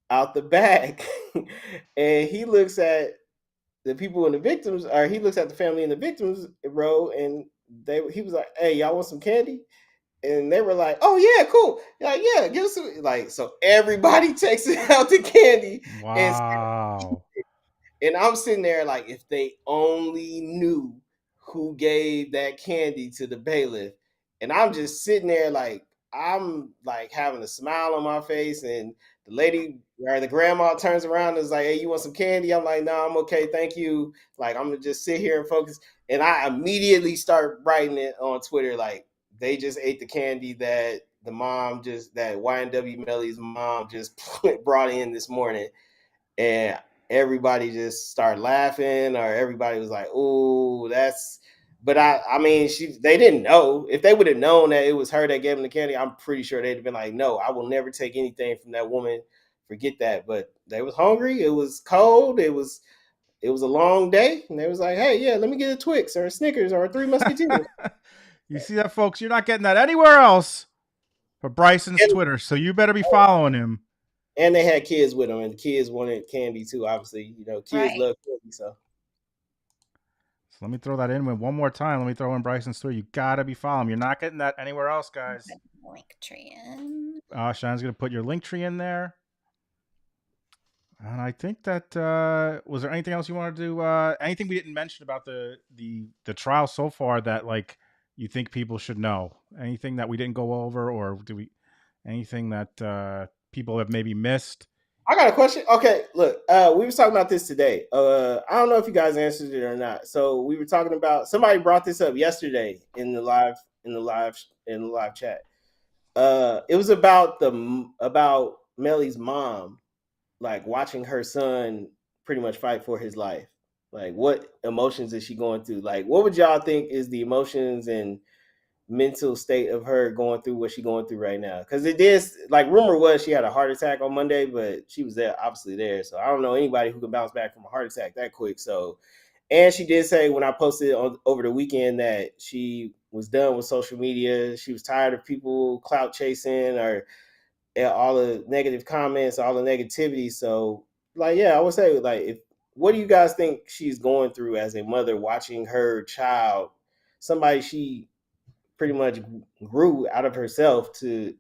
out the bag and he looks at the people in the victims, or he looks at the family in the victims row, and he was like, "Hey, y'all want some candy?" And they were like, "Oh yeah, cool, like yeah, give us some." Like so, everybody takes out the candy, and Wow. I'm sitting there like, if they only knew who gave that candy to the bailiff. And I'm just sitting there like, I'm like having a smile on my face, and the lady or the grandma turns around and is like, "Hey, you want some candy?" I'm like, "No, I'm okay, thank you. Like, I'm gonna just sit here and focus." And I immediately start writing it on Twitter like, they just ate the candy that the mom just, that YNW Melly's mom just brought in this morning. And everybody just started laughing, or everybody was like, "Oh, that's." But I mean, they didn't know. If they would have known that it was her that gave them the candy, I'm pretty sure they'd have been like, "No, I will never take anything from that woman. Forget that." But they was hungry. It was cold. It was a long day, and they was like, "Hey, yeah, let me get a Twix or a Snickers or a Three Musketeers." You see that, folks? You're not getting that anywhere else but Bryson's And, Twitter, so you better be following him. and they had kids with them, and the kids wanted candy too. Obviously, kids Right. love candy, so. So let me throw that in with one more time. Let me throw in Bryson's Twitter. You gotta be following him. You're not getting that anywhere else, guys. Link tree in. Shannon's gonna put your link tree in there. And I think that was there anything else you wanted to do? Anything we didn't mention about the trial so far that like you think people should know? Anything that we didn't go over, or do we anything that people have maybe missed? I got a question. Okay, look, we was talking about this today. I don't know if you guys answered it or not. So we were talking about, somebody brought this up yesterday in the live chat. It was about Melly's mom, like watching her son pretty much fight for his life. Like, what emotions is she going through? Like, what would y'all think is the emotions and mental state of her going through what she's going through right now? Because it is, like, rumor was she had a heart attack on Monday, but she was there, obviously there. So I don't know anybody who can bounce back from a heart attack that quick. So, and she did say when I posted over the weekend that she was done with social media. She was tired of people clout chasing, or all the negative comments, all the negativity. So, like, yeah, I would say, like, what do you guys think she's going through as a mother, watching her child, somebody she pretty much grew out of herself, to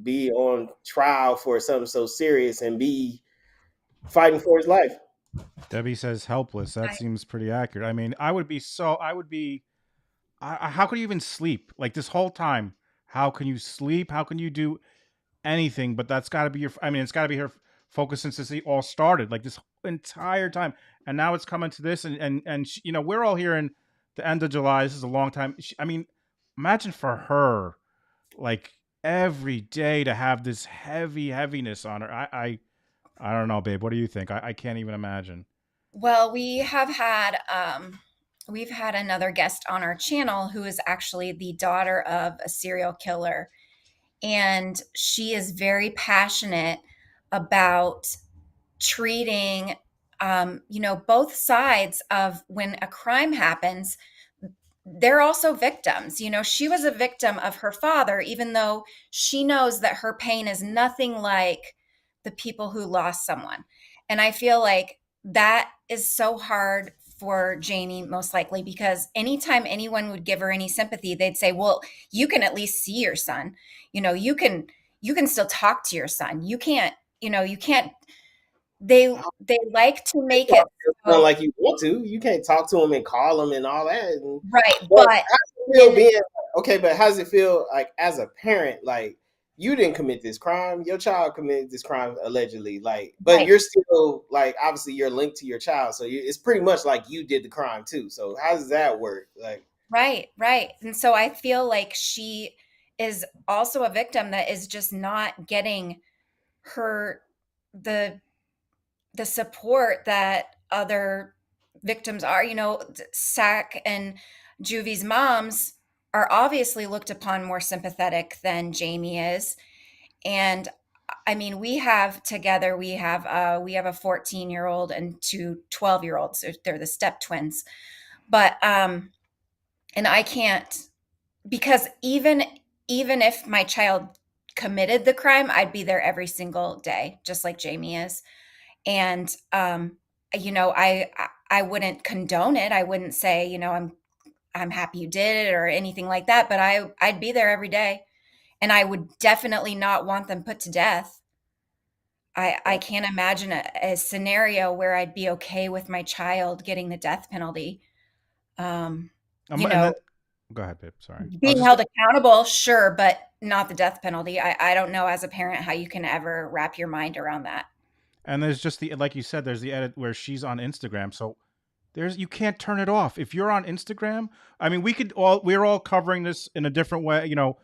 be on trial for something so serious and be fighting for his life? Debbie says helpless. That I, seems pretty accurate. I mean, I would be so. I would be. How could you even sleep like this whole time? How can you sleep? How can you do anything? But that's got to be your. I mean, it's got to be her focus since this all started. Like this entire time, and now it's coming to this, and she, we're all here in the end of July. This is a long time. I mean, imagine for her, like every day to have this heaviness on her. I don't know, babe. What do you think? I can't even imagine. well, we've had another guest on our channel who is actually the daughter of a serial killer, and she is very passionate about treating both sides of when a crime happens. They're also victims. She was a victim of her father, even though she knows that her pain is nothing like the people who lost someone. And I feel like that is so hard for Janie, most likely, because anytime anyone would give her any sympathy, they'd say, well, you can at least see your son. You can still talk to your son. You can't they like to make it It's not so like you want to. You can't talk to them and call them and all that. And, right, but but how does it feel in being okay? But how does it feel like as a parent? Like you didn't commit this crime. Your child committed this crime allegedly. Like, but right, you're still like obviously you're linked to your child, so it's pretty much like you did the crime too. So how does that work? Like, right, right. And so I feel like she is also a victim that is just not getting her the support that other victims are. You know, Sack and Juvie's moms are obviously looked upon more sympathetic than Jamie is. And I mean, we have a 14-year-old and two 12-year-olds. They're the step twins. But and I can't, because even if my child committed the crime, I'd be there every single day, just like Jamie is. And you know, I wouldn't condone it. I wouldn't say, you know, I'm happy you did it or anything like that, but I'd be there every day, and I would definitely not want them put to death. I can't imagine a scenario where I'd be okay with my child getting the death penalty. Um, you And know, then go ahead, babe. Sorry, I was being just held accountable, sure, but not the death penalty. I don't know as a parent how you can ever wrap your mind around that. and there's just the like you said, there's the edit where she's on Instagram, so there's you can't turn it off if you're on Instagram. I mean, we're all covering this in a different way. You know,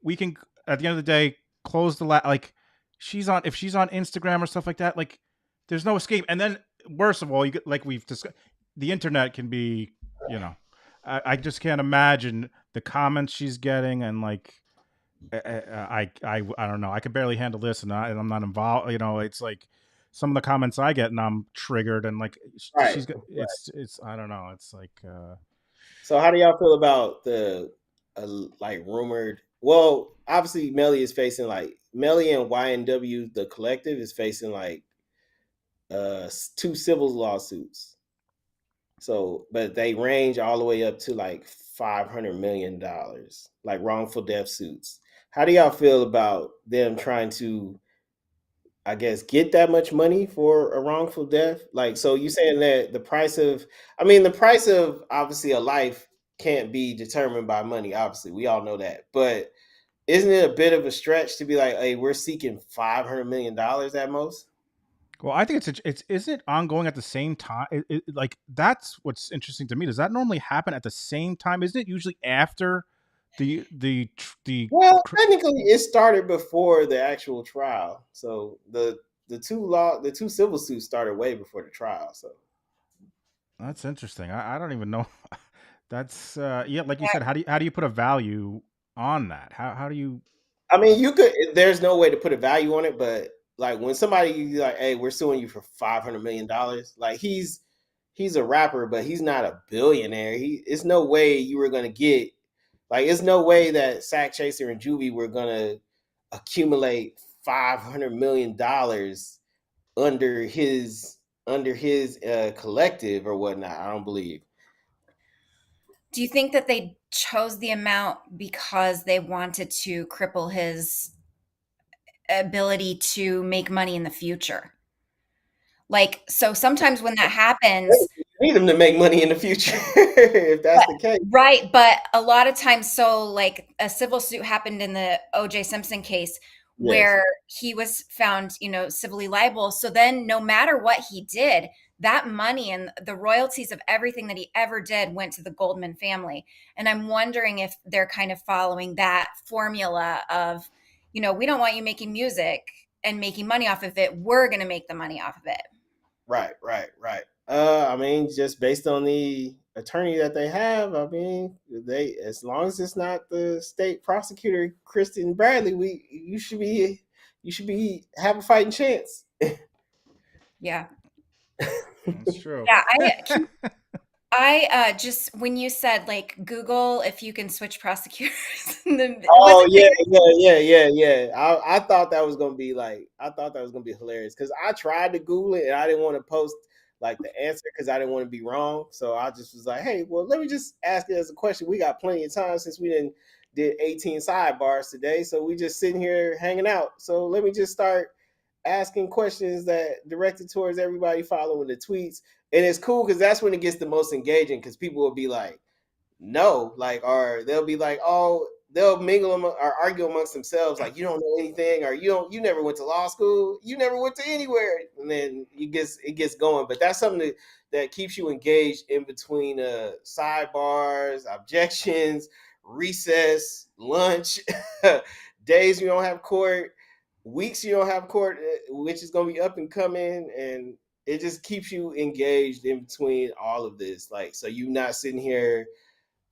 we can at the end of the day close the like she's on if she's on Instagram or stuff like that. Like, there's no escape. And then worst of all, you get like we've discussed, the internet can be, you know, I just can't imagine the comments she's getting and like. I don't know. I could barely handle this, and I'm not involved. You know, it's like some of the comments I get, and I'm triggered, and like right, right. it's I don't know. It's like So how do y'all feel about the like rumored? Well, obviously Melly is facing like Melly and YNW, the collective, is facing like two civil lawsuits. So, but they range all the way up to like $500 million, like wrongful death suits. How do y'all feel about them trying to, I guess, get that much money for a wrongful death? Like, so you saying that the price of, I mean, the price of obviously a life can't be determined by money. Obviously, we all know that. But isn't it a bit of a stretch to be like, hey, we're seeking $500 million at most? well, I think it's is it ongoing at the same time? Like that's what's interesting to me. Does that normally happen at the same time? Isn't it usually after the Well, technically, it started before the actual trial. So the two civil suits started way before the trial. So That's interesting. I don't even know. That's yeah, like you said, how do you put a value on that? How do you I mean, you could. There's no way to put a value on it, but like when somebody like, hey, we're suing you for $500 million. Like he's a rapper, but he's not a billionaire. It's no way you were gonna get like it's no way that Sack Chaser and Juvie were gonna accumulate $500 million under his collective or whatnot. I don't believe. Do you think that they chose the amount because they wanted to cripple his ability to make money in the future? Like, so sometimes when that happens, You need him to make money in the future if that's but the case. right, but a lot of times, so like a civil suit happened in the OJ Simpson case Yes. where he was found, you know, civilly liable. So then no matter what he did, that money and the royalties of everything that he ever did went to the Goldman family. And I'm wondering if they're kind of following that formula of, you know, we don't want you making music and making money off of it. We're going to make the money off of it. Right, right, right. I mean, just based on the attorney that they have, I mean, they as long as it's not the state prosecutor Kristen Bradley, we you should be have a fighting chance. Yeah. That's true. Yeah, I just when you said like Google if you can switch prosecutors, was Oh it yeah, there? yeah. I thought that was gonna be like I thought that was gonna be hilarious because I tried to Google it and I didn't want to post like the answer because I didn't want to be wrong. So I just was like, hey, well, let me just ask it as a question. We got plenty of time since we didn't did 18 sidebars today, so we just sitting here hanging out. So let me just start asking questions that directed towards everybody following the tweets. And it's cool because that's when it gets the most engaging because people will be like, no, like, or they'll be like, oh, they'll mingle or argue amongst themselves, like, you don't know anything, or you never went to law school, you never went to anywhere, and then it gets going. But that's something that keeps you engaged in between sidebars, objections, recess, lunch, days you don't have court, weeks you don't have court, which is going to be up and coming, and it just keeps you engaged in between all of this. Like, so you not sitting here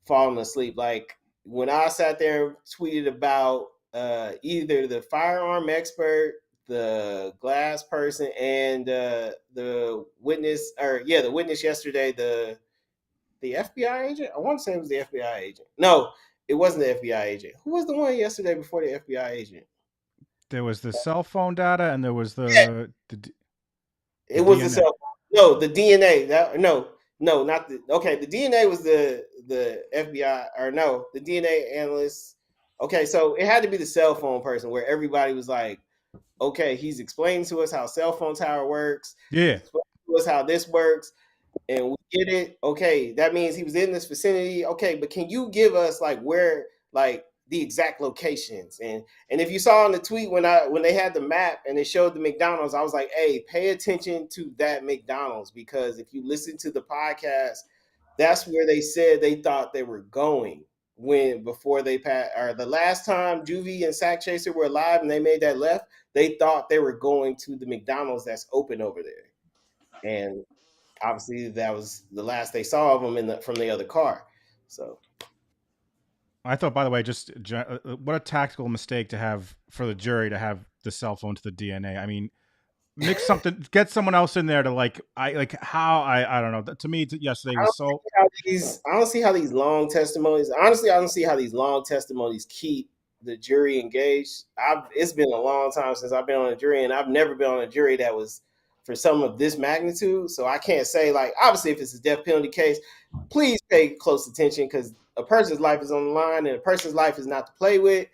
falling asleep. Like when I sat there and tweeted about either the firearm expert, the glass person, and the witness, or yeah, the witness yesterday, the FBI agent. I want to say it was the FBI agent. No, it wasn't the FBI agent. Who was the one yesterday before the FBI agent? There was the cell phone data, and there was Yeah, the it was the DNA. cell phone. No, the DNA. No, not the. Okay, the DNA was the FBI, or no, the DNA analyst. Okay, so it had to be the cell phone person where everybody was like, okay, he's explaining to us how cell phone tower works. Yeah, He's explaining to us how this works, and we get it. Okay, that means he was in this vicinity. Okay, but can you give us like where, like the exact locations? And if you saw on the tweet when they had the map and they showed the McDonald's, I was like, hey, pay attention to that McDonald's, because if you listen to the podcast, that's where they said they thought they were going when before they passed, or the last time Juvie and Sack Chaser were alive and they made that left, they thought they were going to the McDonald's that's open over there. And obviously that was the last they saw of him from the other car. So I thought, by the way, just what a tactical mistake to have for the jury to have the cell phone to the DNA. I mean, mix something, get someone else in there to I don't know. To me, yesterday I was don't so. see how I don't see how these long testimonies. Honestly, I don't see how these long testimonies keep the jury engaged. It's been a long time since I've been on a jury, and I've never been on a jury that was for some of this magnitude. So I can't say, like, obviously if it's a death penalty case, please pay close attention because a person's life is on the line and a person's life is not to play with.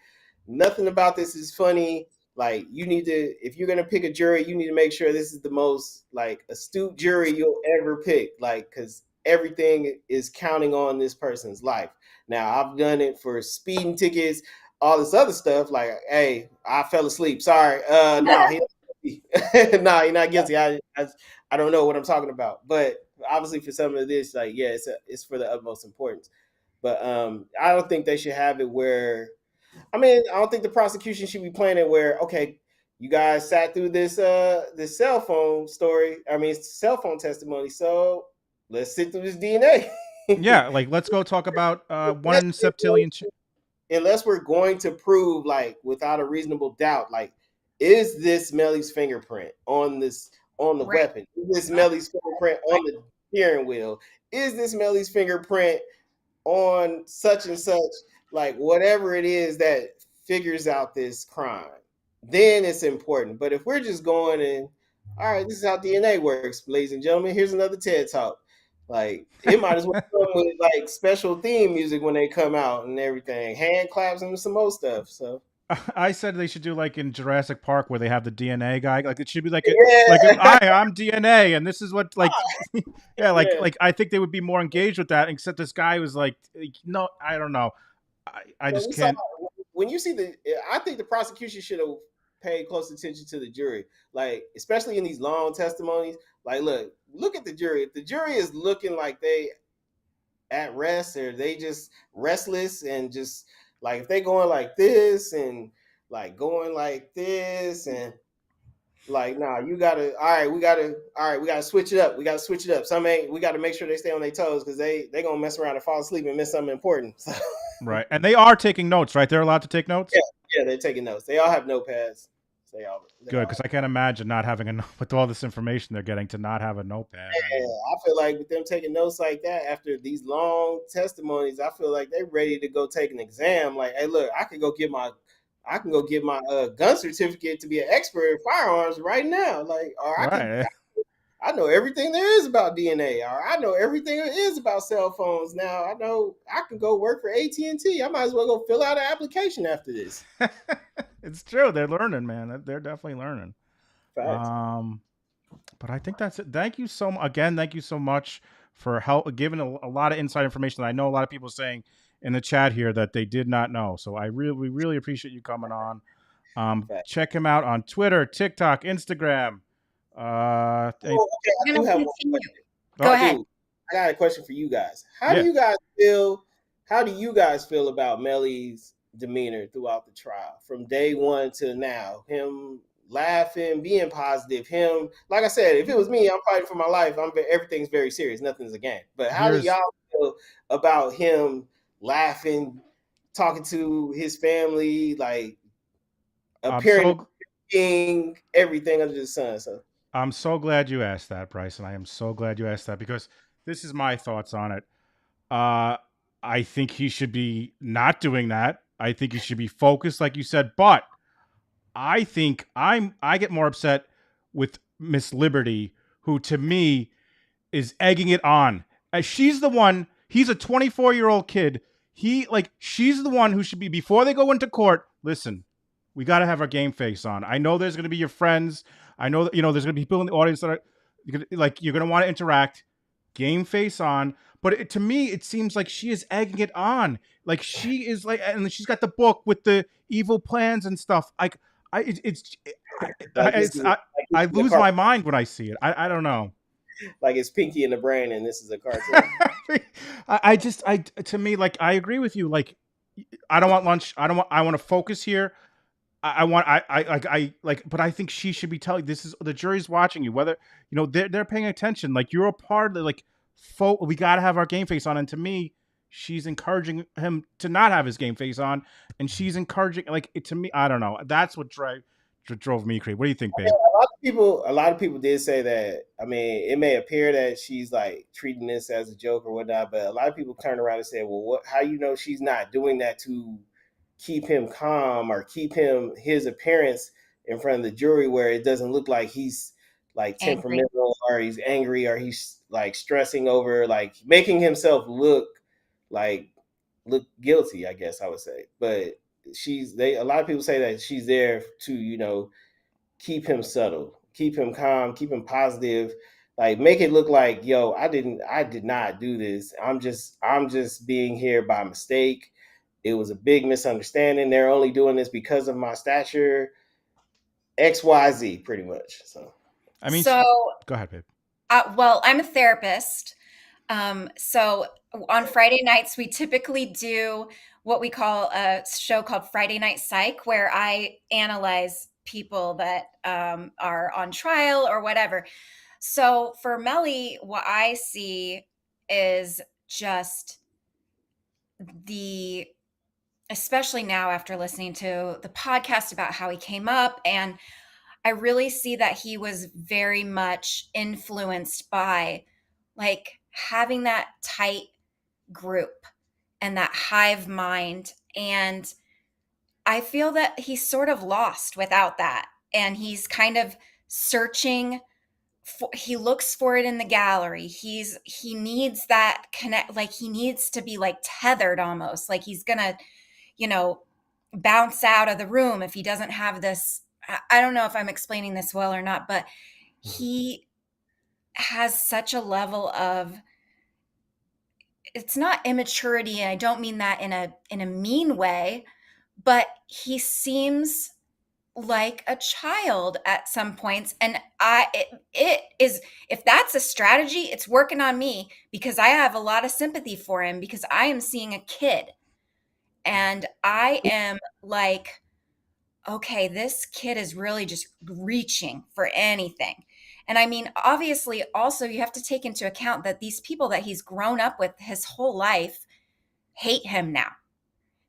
Nothing about this is funny. Like, you need to, if you're gonna pick a jury, you need to make sure this is the most like astute jury you'll ever pick. Like, because everything is counting on this person's life. Now, I've done it for speeding tickets, all this other stuff. Like, hey, I fell asleep. Sorry. No, he no, he's not guilty. I don't know what I'm talking about. But obviously for some of this, like, yeah, it's for the utmost importance. But I don't think they should have it where, I mean, I don't think the prosecution should be playing it where, okay, you guys sat through this cell phone story. I mean, it's cell phone testimony. So let's sit through this DNA. Yeah, like let's go talk about one in septillion. Unless we're going to prove, like, without a reasonable doubt, like, is this Melly's fingerprint on the Right. weapon? Is this Melly's fingerprint on the steering wheel? Is this Melly's fingerprint on such and such, like whatever it is that figures out this crime, then it's important. But if we're just going and, all right, this is how DNA works, ladies and gentlemen, here's another TED talk. Like, it might as well come with like special theme music when they come out and everything, hand claps and some more stuff. So I said they should do like in Jurassic Park where they have the DNA guy. Like it should be yeah, I'm DNA, and this is what like, yeah, yeah. I think they would be more engaged with that. Except this guy was like, no, I don't know, I But just we saw can't. when you see I think the prosecution should have paid close attention to the jury, like especially in these long testimonies. Like, look at the jury. If the jury is looking like they at rest, or they just restless, and just like if they going like this and like going like this and like, nah, you gotta, all right, we gotta switch it up. We gotta switch it up. Some ain't, we gotta make sure they stay on their toes because they gonna mess around and fall asleep and miss something important. So, Right, and they are taking notes, right? They're allowed to take yeah, notes. yeah, they're taking notes. They all have notepads. They Good, all because have. I can't imagine not having a with all this information they're getting to not have a notepad. I Yeah, mean, I feel like with them taking notes like that after these long testimonies, I feel like they're ready to go take an exam. Like, hey, look, I can go get my gun certificate to be an expert in firearms right now. Like, or right. I know everything there is about DNA, or I know everything there is about cell phones. Now I know I can go work for AT&T. I might as well go fill out an application after this. It's true. They're learning, man. They're definitely learning. Facts. But I think that's it. Thank you so again. Thank you so much for help giving a lot of inside information that I know a lot of people saying in the chat here that they did not know. So we really appreciate you coming on. Facts. Check him out on Twitter, TikTok, Instagram. Oh, okay. I We're do going to have one continue. question. Go I oh, ahead. do. I got a question for you guys. yeah. How do you guys feel about Melly's demeanor throughout the trial from day one to now? Him laughing, being positive. Him, like I said, if it was me, I'm fighting for my life. Everything's very serious. Nothing's a game. But how do Here's y'all feel about him laughing, talking to his family, like I'm appearing to so be everything under the sun? So I'm so glad you asked that, Bryson. I am so glad you asked that because this is my thoughts on it. Uh, I think he should be not doing that. I think he should be focused, like you said. But I think I get more upset with Miss Liberty, who to me is egging it on. As she's the one, he's a 24-year-old kid. She's the one who should be before they go into court. Listen, we got to have our game face on. I know there's going to be your friends. I know that there's going to be people in the audience that are you're going to want to interact. Game face on, but to me it seems like she is egging it on. Like she is like, and she's got the book with the evil plans and stuff. Like I, like this it's is like this I is a lose my mind when I see it. I don't know. like it's Pinky in the Brain, and this is a cartoon. I to me, like, I agree with you. Like, I don't want lunch. I want to focus here. I want but I think she should be telling, this is, the jury's watching you, whether they're paying attention, like you're a part of the, like, we got to have our game face on. And to me, she's encouraging him to not have his game face on, and she's encouraging, like, it, to me, I don't know, that's what drove me crazy. What do you think, babe? A lot of people did say that. I mean, it may appear that she's like treating this as a joke or whatnot, but a lot of people turn around and say, "Well, what? How she's not doing that to keep him calm or keep his appearance in front of the jury where it doesn't look like he's like Angry. temperamental or he's angry or he's like stressing over, like making himself like look guilty, I guess I would say. But a lot of people say that she's there to keep him subtle, keep him calm, keep him positive, like make it look like, yo, I did not do this. I'm just being here by mistake. It was a big misunderstanding. They're only doing this because of my stature, XYZ, pretty much. So I mean, So, go ahead, babe. well, I'm a therapist. So on Friday nights, we typically do what we call a show called Friday Night Psych, where I analyze people that are on trial or whatever. So for Melly, what I see is just the, especially now after listening to the podcast about how he came up, and I really see that he was very much influenced by like having that tight group and that hive mind. And I feel that he's sort of lost without that. And he's kind of searching for, he looks for it in the gallery. He needs that connect, like he needs to be like tethered almost, like he's gonna, you know, bounce out of the room if he doesn't have this. I don't know if I'm explaining this well or not, but he has such a level of, it's not immaturity, and I don't mean that in a mean way, but he seems like a child at some points. And it is, if that's a strategy, it's working on me because I have a lot of sympathy for him because I am seeing a kid and I am like, okay, this kid is really just reaching for anything. And I mean, obviously, also, you have to take into account that these people that he's grown up with his whole life hate him now.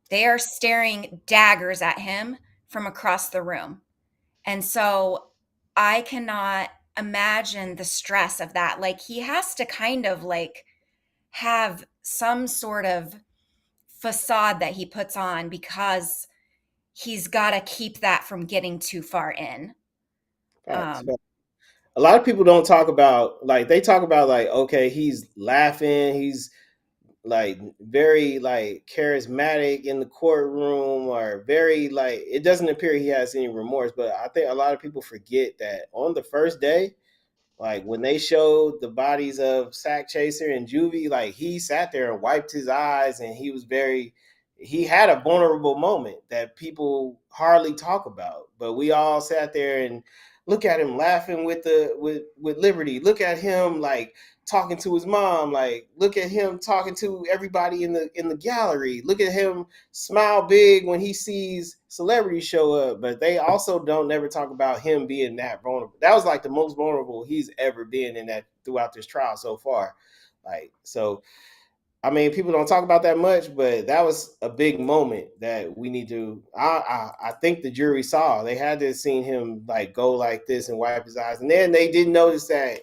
They are staring daggers at him from across the room. And so I cannot imagine the stress of that. Like, he has to kind of like have some sort of facade that he puts on because he's got to keep that from getting too far in. facts. Um, A lot of people don't talk about, like, they talk about like, okay, he's laughing, he's like very like charismatic in the courtroom, or very like, it doesn't appear he has any remorse. But I think a lot of people forget that on the first day, like when they showed the bodies of Sack Chaser and Juvie, like he sat there and wiped his eyes, and he had a vulnerable moment that people hardly talk about. But we all sat there and look at him laughing with Liberty. Look at him like talking to his mom. Like look at him talking to everybody in the gallery. Look at him smile big when he sees celebrities show up. But they also don't never talk about him being that vulnerable. That was like the most vulnerable he's ever been in that throughout this trial so far. Like so, I mean, people don't talk about that much, but that was a big moment that we need to. I think the jury saw. They had to have seen him like go like this and wipe his eyes, and then they didn't notice that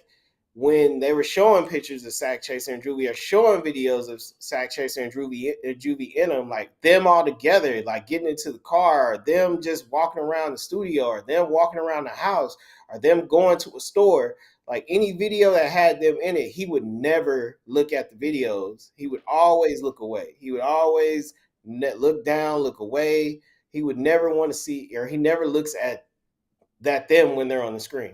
when they were showing pictures of Sack Chaser and Juvie, or showing videos of Sack Chaser and Juvie in them, like them all together, like getting into the car, or them just walking around the studio, or them walking around the house, or them going to a store. Like any video that had them in it, he would never look at the videos. He would always look away. He would always look down, look away. He would never want to see, or he never looks at them when they're on the screen.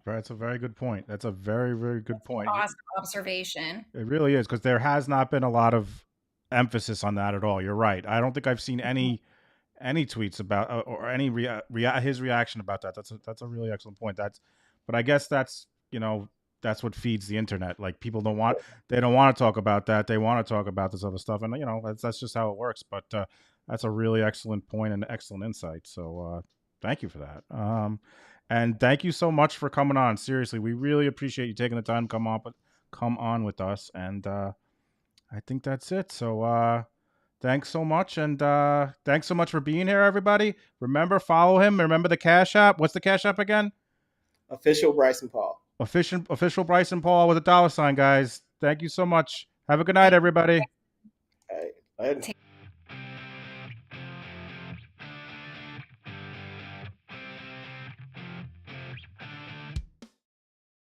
That's a very good point. That's a very, very good point. Awesome observation. It really is, because there has not been a lot of emphasis on that at all. You're right. I don't think I've seen any tweets about or any his reaction about that. That's a really excellent point. But I guess that's that's what feeds the internet. Like people don't want to talk about that. They want to talk about this other stuff, and that's just how it works. But that's a really excellent point and excellent insight. So thank you for that. And thank you so much for coming on. Seriously, we really appreciate you taking the time to come on with us. And I think that's it. So thanks so much, and thanks so much for being here, everybody. Remember, follow him. Remember the Cash App. What's the Cash App again? Official Bryson Paul. Official Bryson Paul with a $, guys. Thank you so much. Have a good night, everybody. All right.